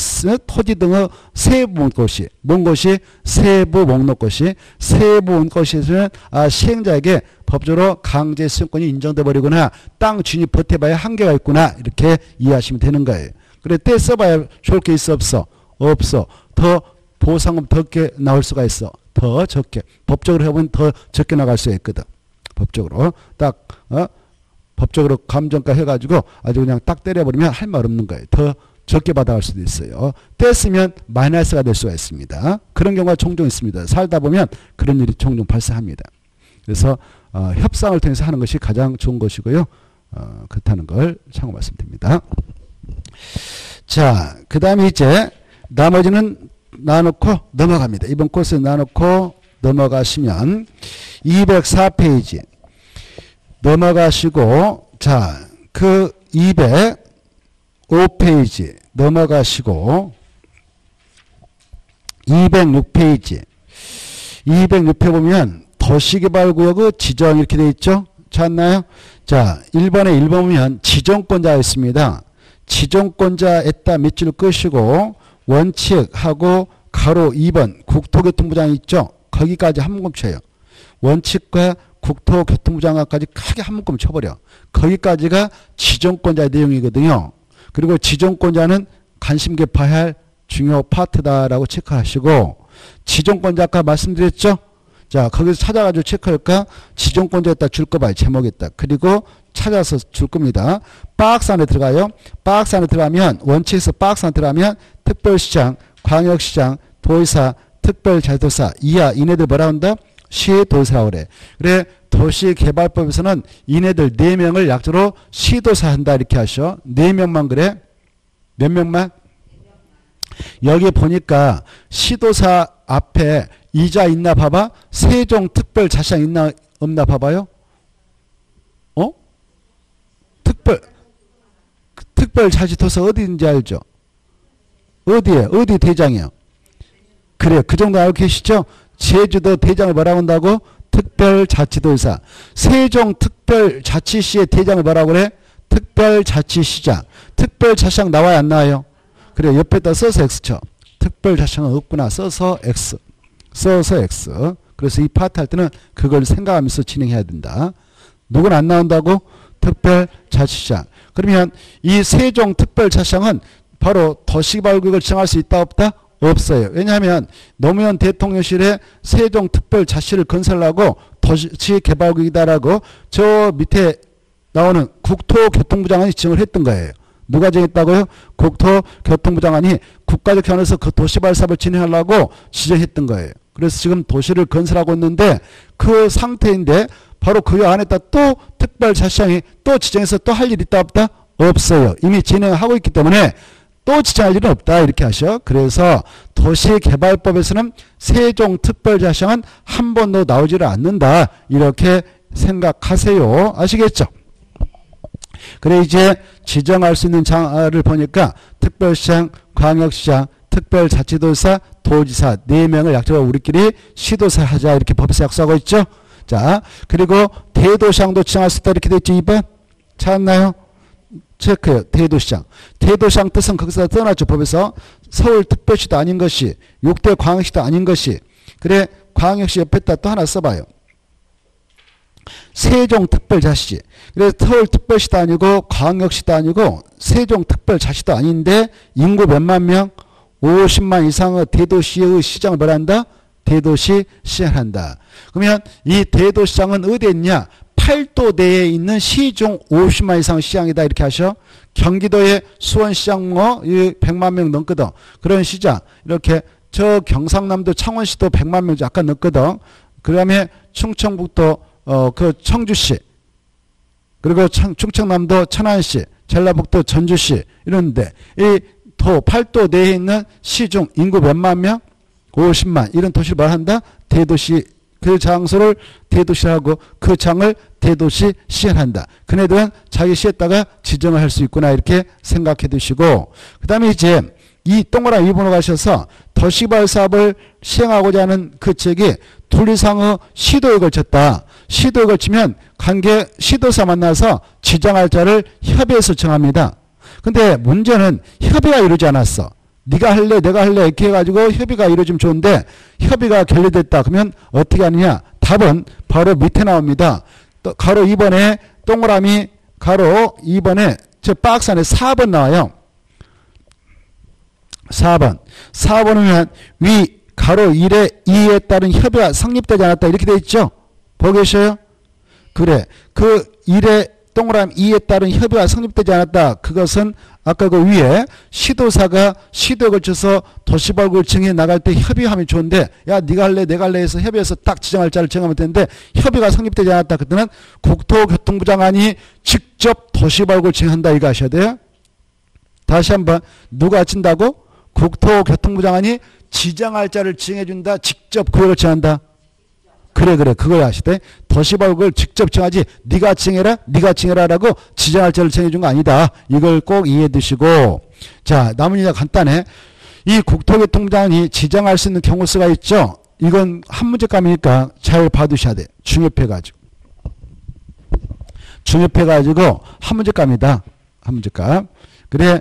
토지 등의 세부 목록것이, 뭔 것이? 세부 목록것이, 세부 목록것에서는 시행자에게 법적으로 강제 수용권이 인정돼 버리거나 땅 주인이 버텨봐야 한계가 있구나 이렇게 이해하시면 되는 거예요. 그래 떼 써봐야 좋을 게 있어 없어? 없어. 더 보상금 적게 나올 수가 있어. 더 적게. 법적으로 해보면 더 적게 나갈 수가 있거든. 법적으로 딱 법적으로 감정가 해가지고 아주 그냥 딱 때려버리면 할 말 없는 거예요. 더 적게 받아갈 수도 있어요. 떼쓰면 마이너스가 될 수가 있습니다. 그런 경우가 종종 있습니다. 살다 보면 그런 일이 종종 발생합니다. 그래서 협상을 통해서 하는 것이 가장 좋은 것이고요. 그렇다는 걸 참고 말씀드립니다. 자, 그 다음에 이제 나머지는 놔놓고 넘어갑니다. 이번 코스 놔놓고 넘어가시면 204페이지 넘어가시고, 자, 그 205페이지 넘어가시고 206페이지 206회 보면 도시개발구역의 지정 이렇게 되어 있죠. 찾나요? 자, 1번에 1번 보면 지정권자가 있습니다. 지정권자에따 밑줄 끄시고 원칙하고 가로 2번 국토교통부장이 있죠. 거기까지 한 묶음 쳐요. 원칙과 국토교통부장관까지 크게 한 묶음 쳐버려. 거기까지가 지정권자의 내용이거든요. 그리고 지정권자는 관심 개파해야 할 중요 파트다라고 체크하시고 지정권자 아까 말씀드렸죠. 자, 거기서 찾아가지고 체크할까? 지정권자에다 줄 거 봐요. 제목에다. 그리고 찾아서 줄 겁니다. 박스 안에 들어가요. 박스 안에 들어가면 원칙에서 박스 안에 들어가면 특별시장, 광역시장, 도의사, 특별자치도사 이하 이네들 뭐라 한다? 시도사라고 그래. 그래 도시개발법에서는 이네들 4명을 약조로 시도사 한다 이렇게 하셔. 4명만 그래? 몇 명만? 여기 보니까 시도사 앞에 이자 있나 봐봐. 세종특별자치장 있나 없나 봐봐요. 특별자치도사 어디인지 알죠? 어디에? 어디 대장이요? 그래, 그 정도 알고 계시죠? 제주도 대장을 뭐라고 한다고? 특별자치도사. 세종특별자치시의 대장을 뭐라고 그래? 특별자치시장. 특별자치장 나와요 안 나와요? 그래, 옆에다 써서 X 쳐. 특별자치장은 없구나. 써서 X. 그래서 이 파트 할 때는 그걸 생각하면서 진행해야 된다. 누군 안 나온다고? 특별자치시장. 그러면 이 세종특별자치장은 바로 도시개발구역을 지정할 수 있다 없다? 없어요. 왜냐하면 노무현 대통령실에 세종특별자치를 건설하고 도시개발구역이다라고 저 밑에 나오는 국토교통부장관이 지정을 했던 거예요. 누가 정했다고요? 국토교통부 장관이 국가적 현안에서 그 도시발 사업을 진행하려고 지정했던 거예요. 그래서 지금 도시를 건설하고 있는데 그 상태인데 바로 그 안에다 또 특별자치장이 또 지정해서 또 할 일이 있다 없다? 없어요. 이미 진행하고 있기 때문에 또 지정할 일은 없다 이렇게 하셔. 그래서 도시개발법에서는 세종특별자치장은 한 번도 나오지를 않는다 이렇게 생각하세요. 아시겠죠? 그래 이제 지정할 수 있는 장을 보니까 특별시장, 광역시장, 특별자치도사, 도지사 4명을 약속하고 우리끼리 시도사 하자 이렇게 법에서 약속하고 있죠. 자, 그리고 대도시장도 지정할 수 있다 이렇게 돼 있죠. 2번 찾았나요? 체크해요. 대도시장. 대도시장 뜻은 거기서 떠났죠. 법에서 서울특별시도 아닌 것이 6대 광역시도 아닌 것이 그래 광역시 옆에다 또 하나 써봐요. 세종특별자치. 그래서 서울특별시도 아니고 광역시도 아니고 세종특별자치도 아닌데 인구 몇만 명? 50만 이상의 대도시의 시장을 뭐라 한다? 대도시 시장을 한다. 그러면 이 대도시장은 어디에 있냐? 8도 내에 있는 시 중 50만 이상의 시장이다 이렇게 하셔. 경기도의 수원시장 뭐 100만 명 넘거든. 그런 시장. 이렇게 저 경상남도 창원시도 100만 명 약간 넘거든. 그 다음에 충청북도 그 청주시 그리고 충청남도 천안시 전라북도 전주시 이런데 이 8도 내에 있는 시 중 인구 몇만 명? 50만 이런 도시를 말한다. 대도시 그 장소를 대도시라고 그 장을 대도시 시한한다. 그네들은 자기 시에다가 지정을 할 수 있구나 이렇게 생각해 두시고 그 다음에 이제 이 동그라미 2번으로 가셔서 도시개발 사업을 시행하고자 하는 그 지역이 둘 이상의 시도에 걸쳤다. 시도에 걸치면 관계 시도사 만나서 지정할 자를 협의해서 정합니다. 근데 문제는 협의가 이루지 않았어. 네가 할래 내가 할래 이렇게 해가지고 협의가 이루어지면 좋은데 협의가 결렬됐다. 그러면 어떻게 하느냐. 답은 바로 밑에 나옵니다. 또 가로 2번에 동그라미 가로 2번에 저 박스 안에 4번 나와요. 4번. 4번이면 위 가로 1의 2에 따른 협의가 성립되지 않았다. 이렇게 돼 있죠. 보고 계셔요? 그래. 그 1의 동그라미 2에 따른 협의가 성립되지 않았다. 그것은 아까 그 위에 시도사가 시도에 걸쳐서 도시발굴 정해 나갈 때 협의하면 좋은데 야 네가 할래 내가 할래 해서 협의해서 딱 지정할 자를 정하면 되는데 협의가 성립되지 않았다. 그때는 국토교통부 장관이 직접 도시발굴 정한다. 이거 아셔야 돼요. 다시 한번 누가 진다고? 국토교통부 장관이 지정할 자를 정해준다. 직접 구역을 정한다. 그래 그걸 아시대. 도시발굴을 직접 정하지 네가 정해라라고 지정할 자를 정해준 거 아니다. 이걸 꼭 이해해 두시고 자 남은 이제 간단해. 이 국토교통부장이 지정할 수 있는 경우 수가 있죠. 이건 한 문제감이니까 잘 봐두셔야 돼. 중요해가지고 한 문제감이다. 한 문제감. 그래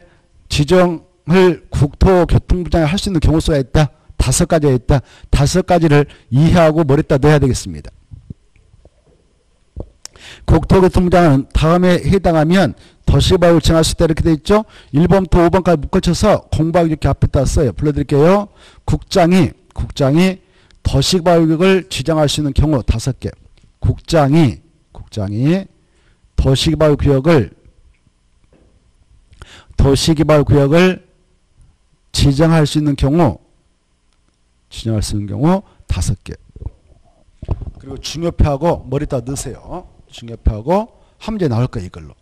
지정을 국토교통부장이 할 수 있는 경우 수가 있다. 5가지가 있다. 5가지를 이해하고 머리에다 넣어야 되겠습니다. 국토교통부장은 다음에 해당하면 도시개발을 정할 수 있다. 이렇게 돼 있죠. 1번부터 5번까지 묶어쳐서 공부하기 이렇게 앞에다 써요. 불러드릴게요. 국장이 도시개발구역을 지정할 수 있는 경우 5개. 국장이 도시개발구역을 지정할 수 있는 경우 5개. 그리고 중요표하고 머리에다 넣으세요. 중요표하고 한 문제 나올 거예요. 이걸로.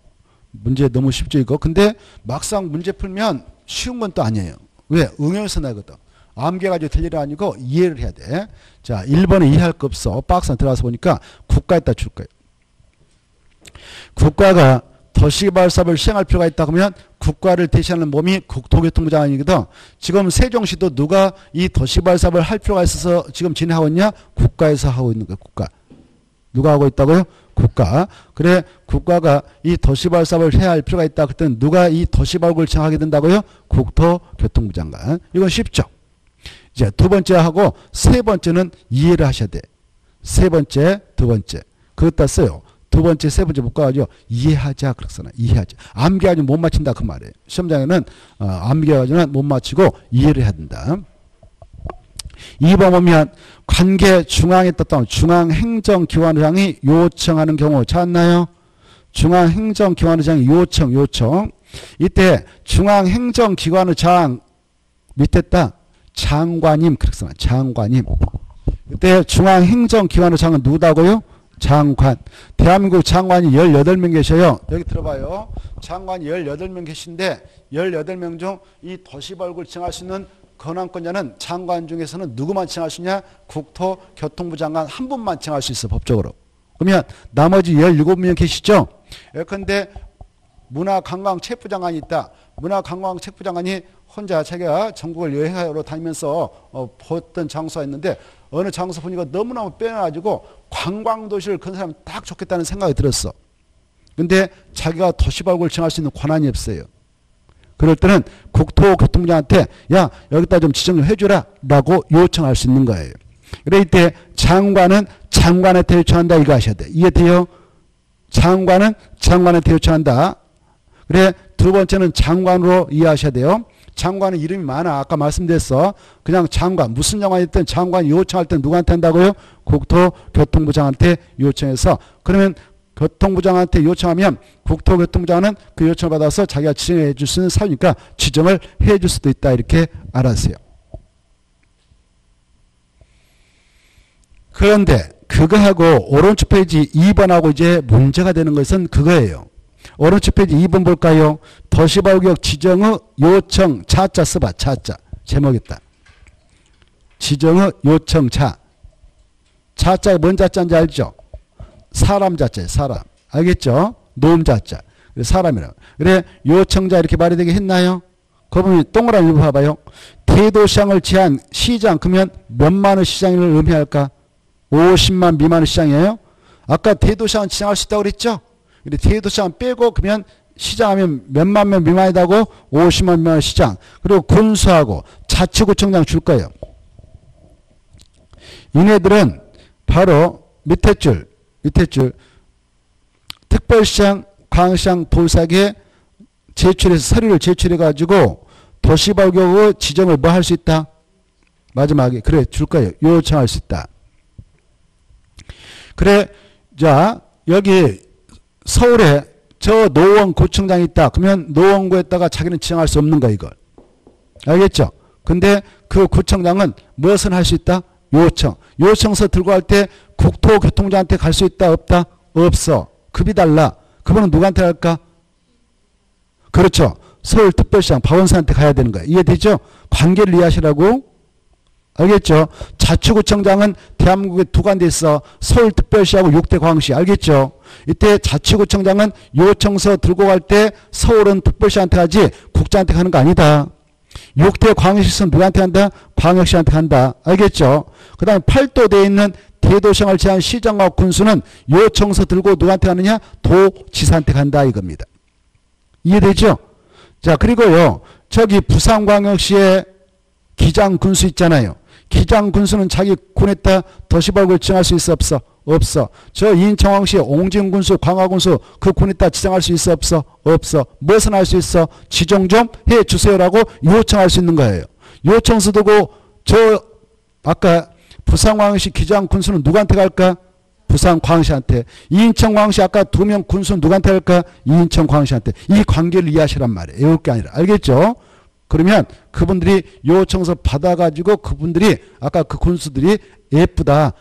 문제 너무 쉽죠 이거. 근데 막상 문제 풀면 쉬운 건 또 아니에요. 왜? 응용해서 나거든. 암기해가지고 될 일이 아니고 이해를 해야 돼. 자 1번에 이해할 거 없어. 박스 안에 들어가서 보니까 국가에다 줄 거예요. 국가가 도시개발 사업을 시행할 필요가 있다 그러면 국가를 대신하는 몸이 국토교통부 장관이거든. 지금 세종시도 누가 이 도시개발 사업을 할 필요가 있어서 지금 진행하고 있냐? 국가에서 하고 있는 거예요. 국가. 누가 하고 있다고요? 국가. 그래 국가가 이 도시개발 사업을 해야 할 필요가 있다. 그때는 누가 이 도시개발구역을 정하게 된다고요? 국토교통부 장관. 이건 쉽죠. 이제 두 번째하고 세 번째는 이해를 하셔야 돼. 세 번째, 두 번째. 그것다 써요. 두 번째, 세 번째 묶어가지고 이해하자 그랬잖아. 이해하자. 암기하지 못 맞춘다 그 말이에요. 시험장에는 암기하지는 못 맞추고 이해를 해야 된다. 2번 보면 관계 중앙에 떴던 중앙행정기관장이 요청하는 경우 찾나요? 중앙행정기관장이 요청. 이때 중앙행정기관장 밑에 딱 장관님 그랬잖아. 장관님. 이때 중앙행정기관장은 누구다고요? 장관. 대한민국 장관이 18명 계셔요. 여기 들어봐요. 장관이 18명 계신데 18명 중 이 도시발굴 정할 수 있는 권한권자는 장관 중에서는 누구만 정할 수 있냐? 국토교통부 장관 한 분만 정할 수 있어. 법적으로. 그러면 나머지 17명 계시죠? 예컨대 문화관광체육부장관이 있다. 문화관광체육부장관이 혼자 자기가 전국을 여행하러 다니면서 보던 장소가 있는데 어느 장소 보니까 너무너무 빼놔가지고 관광도시를 건설하면 딱 좋겠다는 생각이 들었어. 근데 자기가 도시발굴을 정할 수 있는 권한이 없어요. 그럴 때는 국토교통부장한테 야 여기다 좀 지정 좀 해주라 라고 요청할 수 있는 거예요. 그래 이때 장관은 장관한테 요청한다 이거 하셔야 돼. 이해돼요? 장관은 장관한테 요청한다. 그래 두 번째는 장관으로 이해하셔야 돼요. 장관은 이름이 많아. 아까 말씀드렸어. 그냥 장관 무슨 장관이든 장관이 요청할 때 누구한테 한다고요? 국토교통부장한테 요청해서 그러면 교통부장한테 요청하면 국토교통부장은 그 요청을 받아서 자기가 지정해 줄 수 있는 사유니까 지정을 해 줄 수도 있다. 이렇게 알아주세요. 그런데 그거하고 오른쪽 페이지 2번하고 이제 문제가 되는 것은 그거예요. 오른쪽 페이지 2번 볼까요? 도시발굴구역 지정의 요청 차자 써봐. 차자. 제목있다. 지정의 요청자. 자자가 뭔 자자인지 알죠? 사람 자자예요. 사람. 알겠죠? 노음 자자. 사람이라고. 그래 요청자 이렇게 말이 되게 했나요? 그러면 동그라미 봐봐요. 대도시장을 제한 시장 그러면 몇만의 시장을 의미할까? 50만 미만의 시장이에요. 아까 대도시장은 지정할 수 있다고 그랬죠? 근데 대도시장 빼고 그러면 시장하면 몇만 명 미만이다고 50만 미만의 시장. 그리고 군수하고 자치구청장 줄 거예요. 얘네들은 바로 밑에 줄 특별시장, 광시장, 도시장에 제출해서 서류를 제출해가지고 도시발교구 지정을 뭐 할 수 있다? 마지막에 그래 줄 거예요. 요청할 수 있다. 그래 자 여기 서울에 저 노원구청장이 있다. 그러면 노원구에다가 자기는 지정할 수 없는 거야 이걸. 알겠죠? 근데 그 구청장은 무엇을 할 수 있다? 요청. 요청서 들고 갈 때 국토교통부한테 갈 수 있다? 없다? 없어. 급이 달라. 그분은 누구한테 갈까? 그렇죠. 서울특별시장 박원순한테 가야 되는 거야. 이해되죠? 관계를 이해하시라고. 알겠죠? 자치구청장은 대한민국에 두 군데 있어. 서울특별시하고 6대 광시. 알겠죠? 이때 자치구청장은 요청서 들고 갈 때 서울은 특별시한테 가지 국장한테 가는 거 아니다. 6대 광역시는 누구한테 간다? 광역시한테 간다. 알겠죠? 그 다음에 팔도대에 있는 대도시장을 제한 시장과 군수는 요청서 들고 누구한테 가느냐? 도지사한테 간다 이겁니다. 이해되죠? 자 그리고요 저기 부산광역시에 기장군수 있잖아요. 기장군수는 자기 군에다 도시발구를 지정할 수 있어 없어? 없어. 저 인천광역시에 옹진군수 광화군수 그 군에다 지정할 수 있어 없어? 없어. 무엇은 할 수 있어? 지정 좀 해주세요라고 요청할 수 있는 거예요. 요청서 두고 저 아까 부산광역시 기장군수는 누구한테 갈까? 부산광역시한테. 인천광역시 아까 2명 군수는 누구한테 갈까? 인천광역시한테. 이 관계를 이해하시란 말이에요. 외울 게 아니라. 알겠죠? 그러면 그분들이 요청서 받아가지고 그분들이 아까 그 군수들이 예쁘다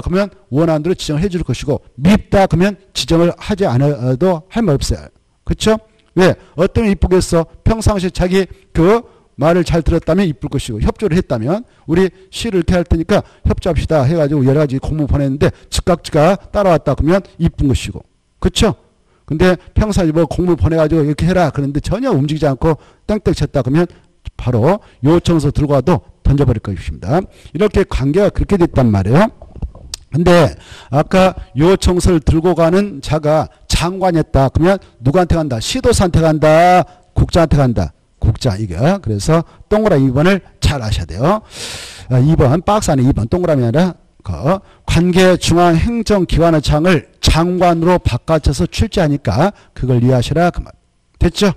그러면 원하는 대로 지정을 해줄 것이고 밉다 그러면 지정을 하지 않아도 할 말 없어요. 그렇죠? 왜? 어떤 이쁘겠어? 평상시에 자기 그 말을 잘 들었다면 이쁠 것이고 협조를 했다면 우리 시를 이렇게 할 테니까 협조합시다 해가지고 여러 가지 공문 보냈는데 즉각 따라왔다 그러면 이쁜 것이고 그렇죠? 근데 평소에 뭐 공문 보내가지고 이렇게 해라 그런데 전혀 움직이지 않고 땡땡 쳤다 그러면 바로 요청서 들고 와도 던져버릴 것입니다. 이렇게 관계가 그렇게 됐단 말이에요. 근데 아까 요청서를 들고 가는 자가 장관이었다 그러면 누구한테 간다? 시도사한테 간다? 국장한테 간다? 국장 이거. 그래서 동그라미 2번을 잘 아셔야 돼요. 2번 박스 안에 2번 동그라미 아니라 관계중앙행정기관의 장을 장관으로 바꿔쳐서 출제하니까 그걸 이해하시라 그 말. 됐죠?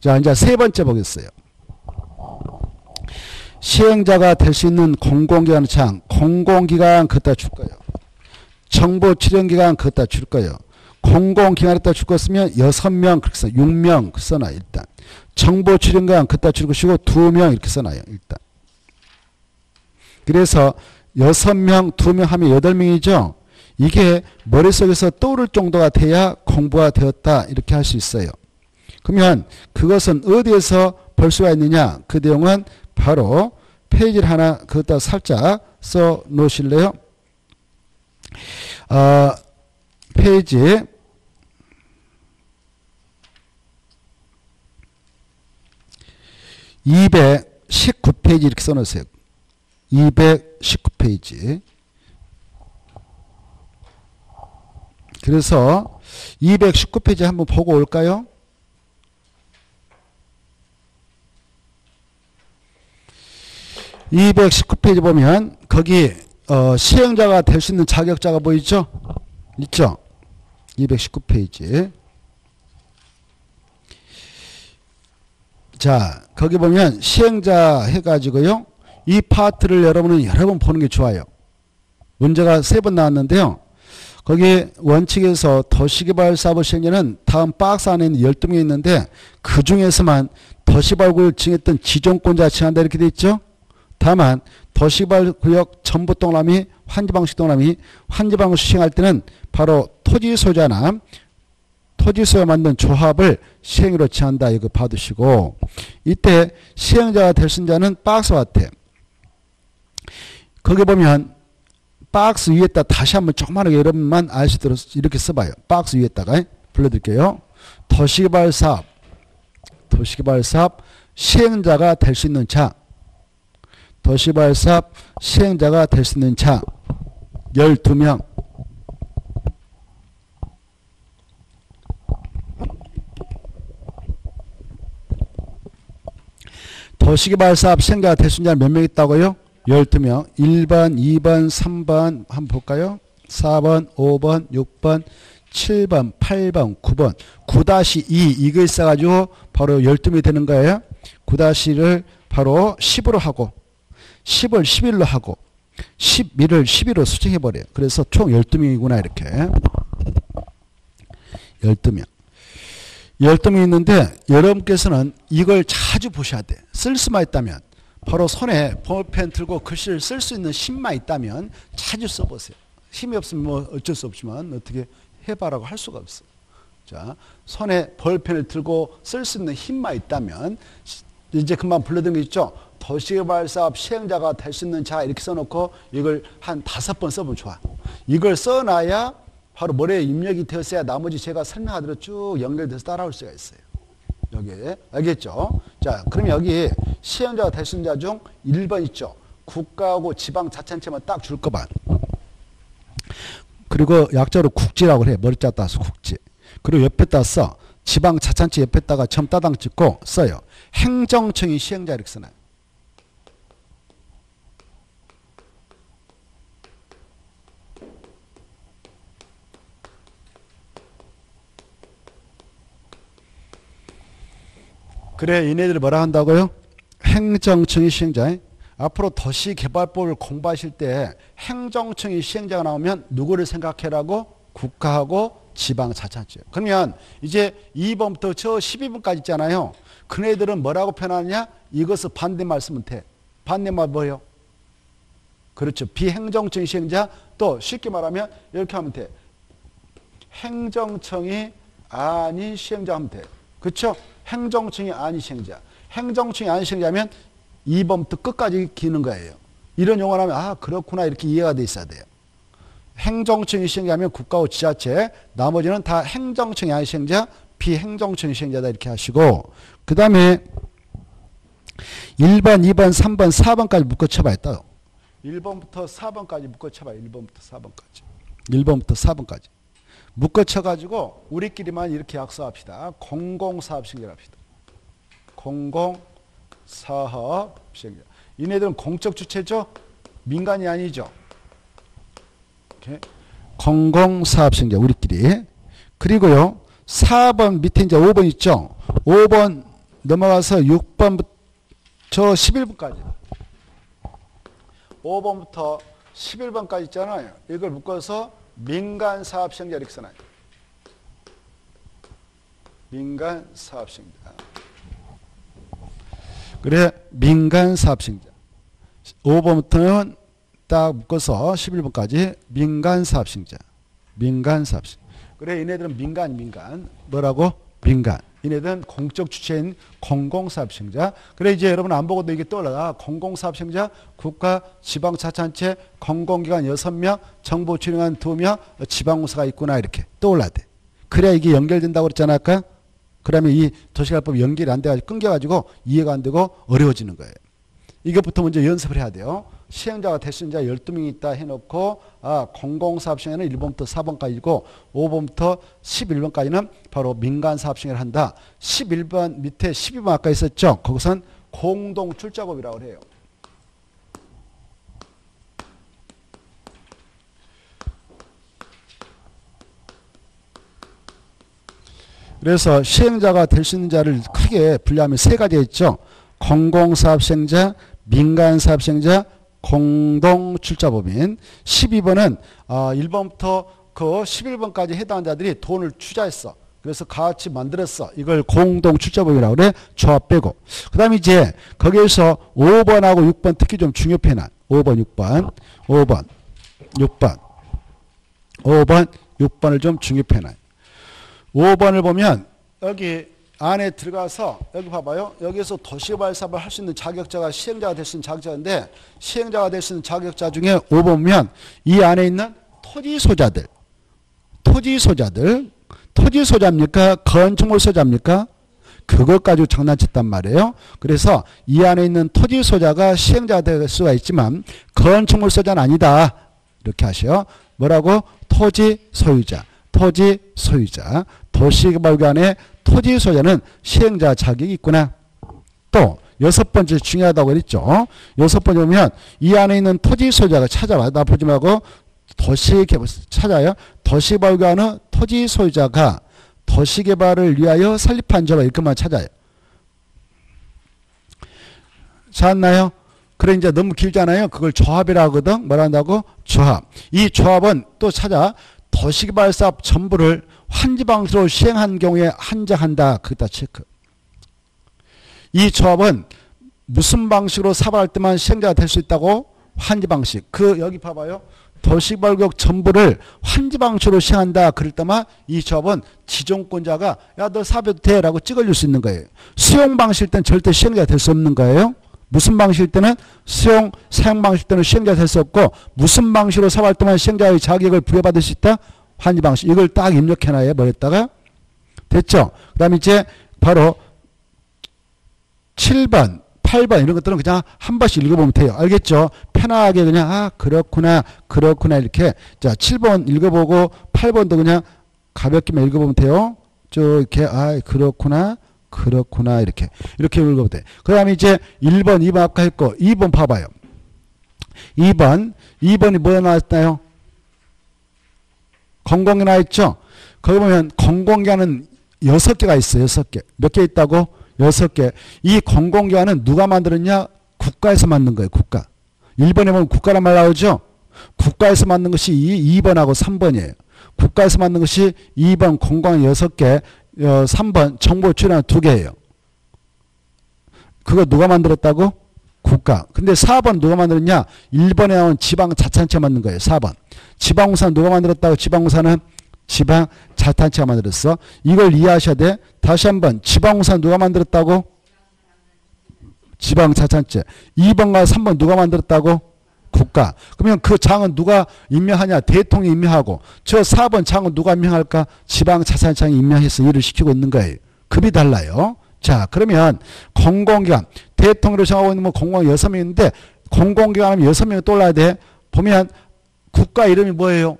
자 이제 세 번째 보겠어요. 시행자가 될 수 있는 공공기관의 장. 공공기관 그것다 줄 거예요. 정보출연기관 그것다 줄 거예요. 공공기관에다 줄 거 쓰면 6명 그렇게 써. 6명 그렇게 써놔요 일단. 정보출연기관 그것다 줄 것이고 2명 이렇게 써놔요 일단. 그래서 6명 2명 하면 8명이죠. 이게 머릿속에서 떠오를 정도가 돼야 공부가 되었다 이렇게 할 수 있어요. 그러면 그것은 어디에서 볼 수가 있느냐? 그 내용은 바로 페이지를 하나 그것다 살짝 써 놓으실래요? 페이지 219페이지 이렇게 써놓으세요. 219페이지. 그래서 219페이지 한번 보고 올까요? (219페이지) 보면 거기 시행자가 될 수 있는 자격자가 보이죠? 있죠? 219페이지. 자, 거기 보면 시행자 해가지고요. 이 파트를 여러분은 여러 번 보는 게 좋아요. 문제가 3번 나왔는데요. 거기 원칙에서 도시개발사업 시행자는 다음 박스 안에 있는 12명이 있는데 그 중에서만 도시개발구역을 지정했던 지정권자 지정한다 이렇게 돼 있죠. 다만 도시개발구역 전부 동남이 환지방식 동남이 환지방식 시행할 때는 바로 토지소유자나 토지소유가 만든 조합을 시행으로 지한다 이거 봐두시고 이때 시행자가 될 수 있는 자는 박스 같아. 거기 보면 박스 위에다 다시 한번 조그만하게 여러분만 알 수 있도록 이렇게 써봐요. 박스 위에다가 불러드릴게요. 도시개발 사업 시행자가 될 수 있는 자. 도시개발 사업 시행자가 될 수 있는 자 12명. 도시개발 사업 시행자가 될 수 있는 자는 몇 명 있다고요? 12명. 1번, 2번, 3번 한번 볼까요? 4번, 5번, 6번, 7번, 8번, 9번. 9-2 이거 있어가지고 바로 12명이 되는 거예요. 9-2를 바로 10으로 하고 10을 11로 하고 11을 12로 수정해버려요. 그래서 총 12명이구나 이렇게. 12명. 12명이 있는데 여러분께서는 이걸 자주 보셔야 돼. 쓸 수만 있다면. 바로 손에 볼펜 들고 글씨를 쓸 수 있는 힘만 있다면 자주 써보세요. 힘이 없으면 뭐 어쩔 수 없지만 어떻게 해봐라고 할 수가 없어. 자, 손에 볼펜을 들고 쓸 수 있는 힘만 있다면 이제 금방 불러든 게 있죠. 도시개발 사업 시행자가 될 수 있는 자 이렇게 써놓고 이걸 한 5번 써보면 좋아. 이걸 써놔야 바로 머리에 입력이 되었어야 나머지 제가 설명하도록 쭉 연결돼서 따라올 수가 있어요. 여기에 알겠죠? 자, 그러면 여기 시행자가 될 수 있는 자 중 1번 있죠. 국가하고 지방자치단체만 딱 줄 거만. 그리고 약자로 국지라고 해. 머리자 따서 국지. 그리고 옆에다 써. 지방자치단체 옆에다가 점 따당 찍고 써요. 행정청이 시행자 이렇게 써놔요. 그래, 얘네들이 뭐라 한다고요? 행정청이 시행자. 앞으로 도시개발법을 공부하실 때 행정청이 시행자가 나오면 누구를 생각해라고? 국가하고 지방자치단체. 그러면 이제 2번부터 저 12번까지 있잖아요. 그네들은 뭐라고 표현하느냐? 이것을 반대말 쓰면 돼. 반대말 뭐예요? 그렇죠. 비행정청이 시행자. 또 쉽게 말하면 이렇게 하면 돼. 행정청이 아닌 시행자 하면 돼. 그렇죠? 행정청이 아닌 시행자. 행정청이 아닌 시행자면 2번부터 끝까지 기는 거예요. 이런 용어를 하면 아 그렇구나 이렇게 이해가 돼 있어야 돼요. 행정청이 시행자면 국가와 지자체, 나머지는 다 행정청이 아닌 시행자, 비행정청이 시행자다 이렇게 하시고, 그 다음에 1번, 2번, 3번, 4번까지 묶어쳐봐요. 1번부터 4번까지 묶어쳐봐요. 1번부터 4번까지. 1번부터 4번까지. 묶어쳐가지고 우리끼리만 이렇게 약속합시다. 공공사업 시행자 합시다. 공공사업 시행자. 얘네들은 공적 주체죠? 민간이 아니죠? 이렇게. 공공사업 시행자 우리끼리. 그리고요 4번 밑에 이제 5번 있죠? 5번 넘어가서 6번부터 11번까지. 5번부터 11번까지 있잖아요. 이걸 묶어서 민간사업 시행자 이렇게 써놔요. 민간사업 시행자. 그래 민간사업 시행자. 5번부터는 딱 묶어서 11번까지 민간사업 시행자. 민간사업 시행자. 그래 얘네들은 민간. 뭐라고? 민간. 얘네들은 공적 주체인 공공사업 시행자. 그래 이제 여러분 안 보고도 이게 떠올라. 공공사업 시행자, 국가, 지방자치단체, 공공기관 6명, 정부 출연한 2명, 지방공사가 있구나 이렇게 떠올라야 돼. 그래야 이게 연결된다고 그랬잖아 아까. 그러면 이 도시개발법이 연결이 안 돼가지고 끊겨가지고 이해가 안 되고 어려워지는 거예요. 이것부터 먼저 연습을 해야 돼요. 시행자가 될 수 있는 자 12명이 있다 해놓고 공공사업 시행자는 1번부터 4번까지고 5번부터 11번까지는 바로 민간사업 시행을 한다. 11번 밑에 12번 아까 있었죠. 거기선 공동출자법이라고 해요. 그래서 시행자가 될 수 있는 자를 크게 분류하면 세 가지가 있죠. 공공사업 시행자, 민간사업 시행자, 공동출자법인. 12번은 1번부터 그 11번까지 해당하는 자들이 돈을 투자했어. 그래서 같이 만들었어. 이걸 공동출자법이라고 그래. 조합 빼고. 그 다음에 이제 거기에서 5번하고 6번 특히 좀 중요해놔. 5번, 6번. 5번, 6번. 5번, 6번을 좀 중요해놔. 5번을 보면 여기 안에 들어가서 여기 봐봐요. 여기서 도시개발 사업을 할 수 있는 자격자가 시행자가 될 수 있는 자격자인데 시행자가 될 수 있는 자격자 중에 5번이면 이 안에 있는 토지 소자입니까? 건축물 소자입니까? 그것 가지고 장난쳤단 말이에요. 그래서 이 안에 있는 토지 소자가 시행자가 될 수가 있지만 건축물 소자는 아니다. 이렇게 하셔. 뭐라고? 토지 소유자. 도시개발구간의 토지 소유자는 시행자 자격이 있구나. 또 6번째 중요하다고 그랬죠. 6번째 보면 이 안에 있는 토지 소유자가 찾아와. 나 보지 말고 도시개발 찾아요. 도시개발구간의 토지 소유자가 도시개발을 위하여 설립한 조합 이렇게만 찾아요. 찾았나요? 그래 이제 너무 길잖아요. 그걸 조합이라고 하거든. 뭐라 한다고? 조합. 이 조합은 또 찾아 도시개발 사업 전부를 환지 방식으로 시행한 경우에 한정한다. 거기다 체크. 이 조합은 무슨 방식으로 사업할 때만 시행자가 될 수 있다고? 환지 방식. 여기 봐봐요. 도시개발구역 전부를 환지 방식으로 시행한다. 그럴 때만 이 조합은 지정권자가 야 너 사업해도 돼 라고 찍어줄 수 있는 거예요. 수용 방식일 때는 절대 시행자가 될 수 없는 거예요. 무슨 방식일 때는 사용 방식 때는 시행자가 될 수 없고 무슨 방식으로 사업할 때만 시행자의 자격을 부여받을 수 있다. 환지 방식. 이걸 딱 입력해놔요. 뭐랬다가 됐죠. 그 다음에 이제 바로 7번 8번 이런 것들은 그냥 한 번씩 읽어보면 돼요. 알겠죠? 편하게 그냥 그렇구나 이렇게. 자 7번 읽어보고 8번도 그냥 가볍게만 읽어보면 돼요. 쭉 이렇게 그렇구나 이렇게 읽어보면 돼. 그 다음에 이제 1번 2번 아까 했고 2번 봐봐요. 2번이 뭐가 나왔나요? 공공기 나와있죠? 거기 보면 공공기관은 6개가 있어요. 6개. 몇 개 있다고? 6개. 이 공공기관은 누가 만들었냐? 국가에서 만든 거예요. 국가. 1번에 보면 국가란 말 나오죠? 국가에서 만든 것이 2번하고 3번이에요. 국가에서 만든 것이 2번 공공기관 6개, 3번 정보 출연 2개예요. 그거 누가 만들었다고? 국가. 근데 4번 누가 만들었냐? 1번에 나온 지방자치단체가 만든 거예요. 4번. 지방공사는 누가 만들었다고? 지방공사는 지방자치단체가 만들었어. 이걸 이해하셔야 돼. 다시 한번 지방공사는 누가 만들었다고? 지방자치단체. 2번과 3번 누가 만들었다고? 국가. 그러면 그 장은 누가 임명하냐? 대통령이 임명하고 저 4번 장은 누가 임명할까? 지방자치단체장이 임명해서 일을 시키고 있는 거예요. 급이 달라요. 자 그러면 공공기관 대통령으로 정하고 있는 공공기관 6명 있는데 공공기관 하면 6명이 떠올라야 돼. 보면 국가 이름이 뭐예요?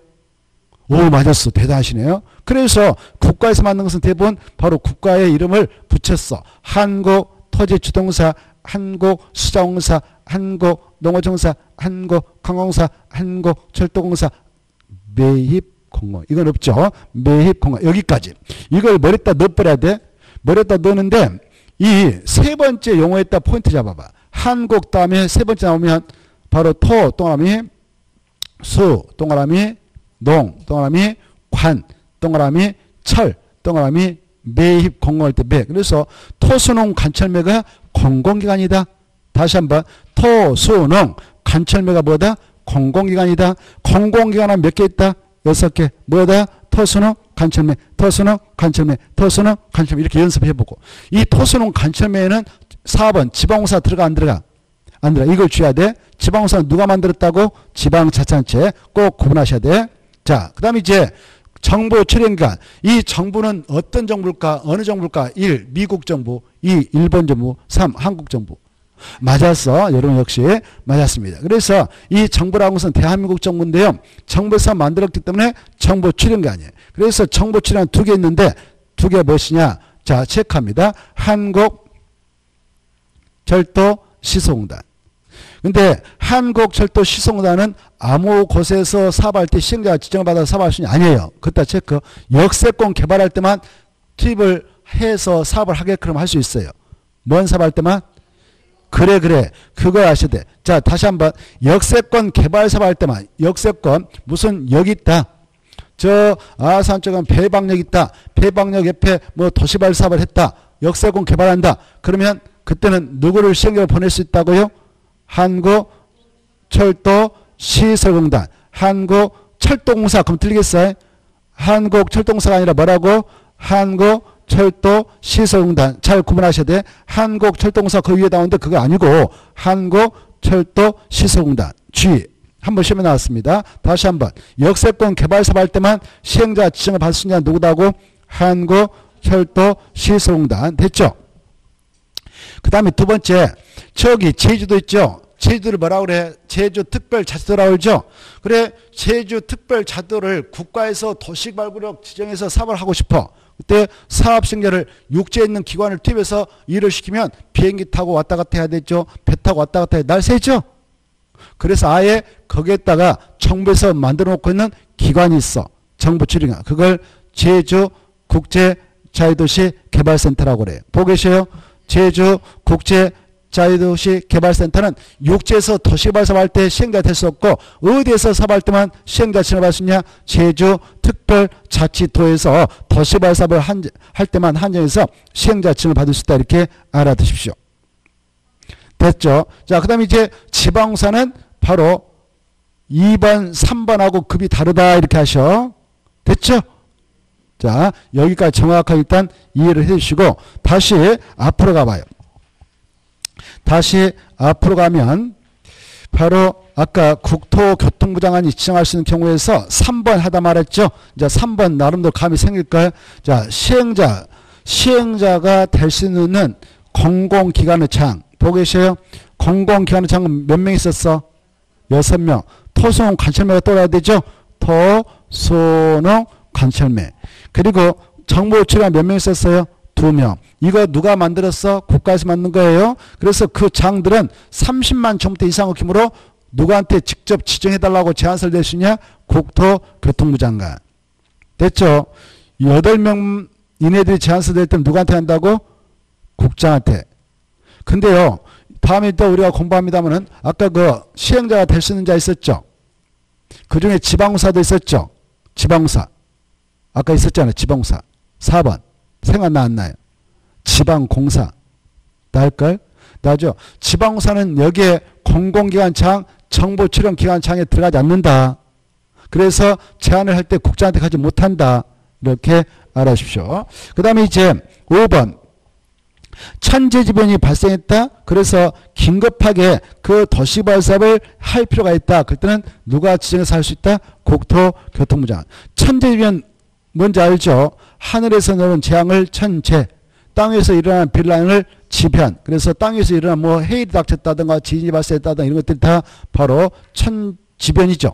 오 맞았어. 대단하시네요. 그래서 국가에서 만든 것은 대부분 바로 국가의 이름을 붙였어. 한국토지주동사, 한국수자공사, 한국농어정사, 한국관공사, 한국철도공사, 매입공공. 이건 없죠. 매입공공. 여기까지. 이걸 머리에다 넣어버려야 돼. 머리에다 넣는데 이 세 번째 용어에다 포인트 잡아봐. 한국 다음에 세 번째 나오면 바로 토 동그라미 수 동그라미 농 동그라미 관 동그라미 철 동그라미 매입 공공할 때 매. 그래서 토수농 관철매가 공공기관이다. 다시 한번 토수농 관철매가 뭐다? 공공기관이다. 공공기관은 몇 개 있다? 6개. 뭐다? 토수농 관철매, 토수농 관철매, 토수농 관철매 이렇게 연습해보고 이 토수농 관철매에는 4번 지방공사 들어가 안 들어가? 안 들어가. 이걸 줘야 돼. 지방공사는 누가 만들었다고? 지방자치단체 꼭 구분하셔야 돼. 자, 그 다음에 이제 정부 출연기관. 이 정부는 어떤 정부일까? 어느 정부일까? 1. 미국 정부 2. 일본 정부 3. 한국 정부. 맞았어. 여러분 역시 맞았습니다. 그래서 이 정부라는 것은 대한민국 정부인데요. 정부에서 만들었기 때문에 정부 출연기관이에요. 그래서 정부 출연 2개 있는데 2개 무엇이냐? 자 체크합니다. 한국철도시설공단. 근데 한국철도시설공단은 아무 곳에서 사업할 때 시행자가 지정을 받아서 사업할 수 있는 아니에요. 그따 체크. 역세권 개발할 때만 투입을 해서 사업을 하게끔 할 수 있어요. 뭔 사업할 때만? 그래 그거 아셔야 돼. 자 다시 한번 역세권 개발 사업할 때만 역세권 무슨 역이 있다. 저 아산 쪽은 배방역 있다. 배방역 옆에 뭐 도시발 사업을 했다. 역세권 개발한다. 그러면 그때는 누구를 시행자로 보낼 수 있다고요? 한국철도시설공단. 한국철도공사. 그럼 틀리겠어요? 한국철도공사가 아니라 뭐라고? 한국 한국철도시설공단. 잘 구분하셔야 돼. 한국철도공사 그 위에 나오는데 그거 아니고 한국철도시설공단. G. 한번 시험에 나왔습니다. 다시 한번. 역세권 개발사업 할 때만 시행자 지정을 받을 수 있냐 누구다고? 한국철도시설공단. 됐죠? 그 다음에 두 번째. 저기 제주도 있죠? 제주도를 뭐라 그래? 제주특별자치도라고 그러죠? 그래, 제주특별자치도를 국가에서 도시발굴력 지정해서 사업을 하고 싶어. 그때 사업시행자를 육지에 있는 기관을 투입해서 일을 시키면 비행기 타고 왔다 갔다 해야 되죠? 배 타고 왔다 갔다 해야 날 새죠? 그래서 아예 거기에다가 정부에서 만들어 놓고 있는 기관이 있어. 정부 출입기관. 그걸 제주국제자유도시 개발센터라고 그래요. 보고 계세요? 제주국제자유도시 개발센터는 육지에서 도시개발 사업할 때 시행자 될 수 없고 어디에서 사업할 때만 시행자 지정을 받을 수 있냐? 제주특별자치도에서 도시개발 사업을 할 때만 한정해서 시행자 지정을 받을 수 있다. 이렇게 알아두십시오. 됐죠? 자, 그 다음에 이제 지방공사는 바로 2번, 3번하고 급이 다르다. 이렇게 하셔. 됐죠? 자, 여기까지 정확하게 일단 이해를 해 주시고 다시 앞으로 가봐요. 다시 앞으로 가면 바로 아까 국토교통부 장관이 지정할 수 있는 경우에서 3번 하다 말했죠. 자, 3번 나름대로 감이 생길까요? 자, 시행자가 될 수 있는 공공기관의 장. 보고 계세요? 공공기관의 장은 몇 명 있었어? 6명. 토소농 관철매가 떠나야 되죠? 토소농 관철매. 그리고 정부 출입 몇 명 있었어요? 2명. 이거 누가 만들었어? 국가에서 만든 거예요. 그래서 그 장들은 30만 정도 이상의 규모로 누구한테 직접 지정해달라고 제안서를 낼 수 있냐? 국토교통부 장관. 됐죠? 8명 이네들이 제안서 낼 때는 누구한테 한다고? 국장한테. 근데요, 다음에 또 우리가 공부합니다면은 아까 그 시행자가 될 수 있는 자 있었죠? 그 중에 지방공사도 있었죠? 지방공사. 아까 있었잖아요. 지방공사. 4번. 생각나 안 나요? 지방공사. 나을걸? 나죠? 지방공사는 여기에 공공기관청, 정보출연기관청에 들어가지 않는다. 그래서 제안을 할 때 국장한테 가지 못한다. 이렇게 알아주십시오. 그 다음에 이제 5번. 천재지변이 발생했다. 그래서 긴급하게 그 도시개발 사업을 할 필요가 있다. 그때는 누가 지정해서 할 수 있다? 국토교통부 장관. 천재지변 뭔지 알죠? 하늘에서 내려온 재앙을 천재, 땅에서 일어난 빌라인을 지변. 그래서 땅에서 일어난 뭐 해일이 닥쳤다든가 지진이 발생했다든가 이런 것들이 다 바로 천지변이죠.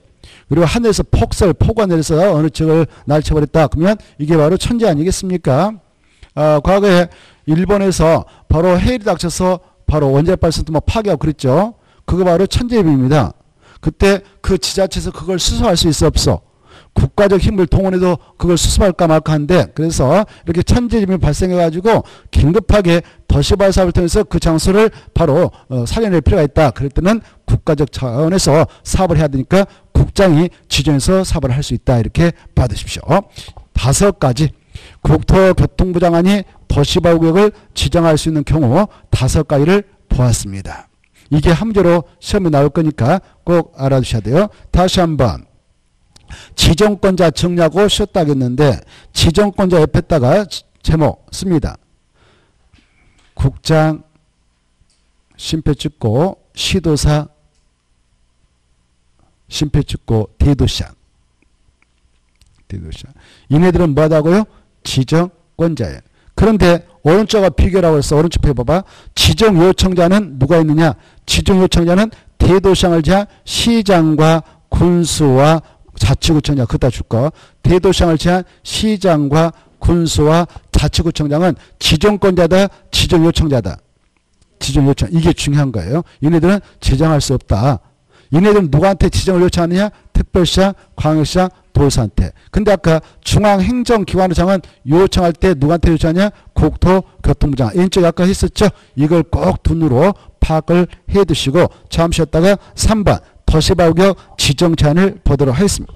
그리고 하늘에서 폭우가 내려서 어느 쪽을 날쳐버렸다. 그러면 이게 바로 천재 아니겠습니까? 과거에 일본에서 바로 해일이 닥쳐서 바로 원자력 발전소 파괴하고 그랬죠. 그거 바로 천재지변입니다. 그때 그 지자체에서 그걸 수습할 수 있어 없어? 국가적 힘을 동원해도 그걸 수습할까 말까 하는데, 그래서 이렇게 천재지변이 발생해가지고 긴급하게 도시개발 사업을 통해서 그 장소를 바로 살려낼 필요가 있다. 그럴 때는 국가적 차원에서 사업을 해야 되니까 국장이 지정해서 사업을 할 수 있다. 이렇게 받으십시오. 5가지. 국토교통부 장관이 도시개발구역을 지정할 수 있는 경우 5가지를 보았습니다. 이게 함부로 시험에 나올 거니까 꼭 알아두셔야 돼요. 다시 한번. 지정권자 정리하고 쉬었다 하겠는데, 지정권자 옆에다가 제목 씁니다. 국장 심표 찍고, 시도사 심표 찍고, 대도시장. 이네들은 뭐하다고요? 지정권자예요. 그런데 오른쪽과 비교라고 해서 오른쪽 펴봐봐. 지정 요청자는 누가 있느냐? 지정 요청자는 대도시장을 제한 시장과 군수와 자치구청장, 그다 줄까? 대도시장을 제한 시장과 군수와 자치구청장은 지정권자다, 지정 요청자다. 지정 요청. 이게 중요한 거예요. 얘네들은 지정할 수 없다. 얘네들은 누구한테 지정을 요청하느냐? 특별시장, 광역시장, 도지사한테. 근데 아까 중앙행정기관장은 요청할 때 누구한테 요청하냐? 국토교통부장. 왼쪽에 아까 했었죠? 이걸 꼭 눈으로 파악을 해 두시고 잠시 쉬었다가 3번 도시개발구역 지정 제한을 보도록 하겠습니다.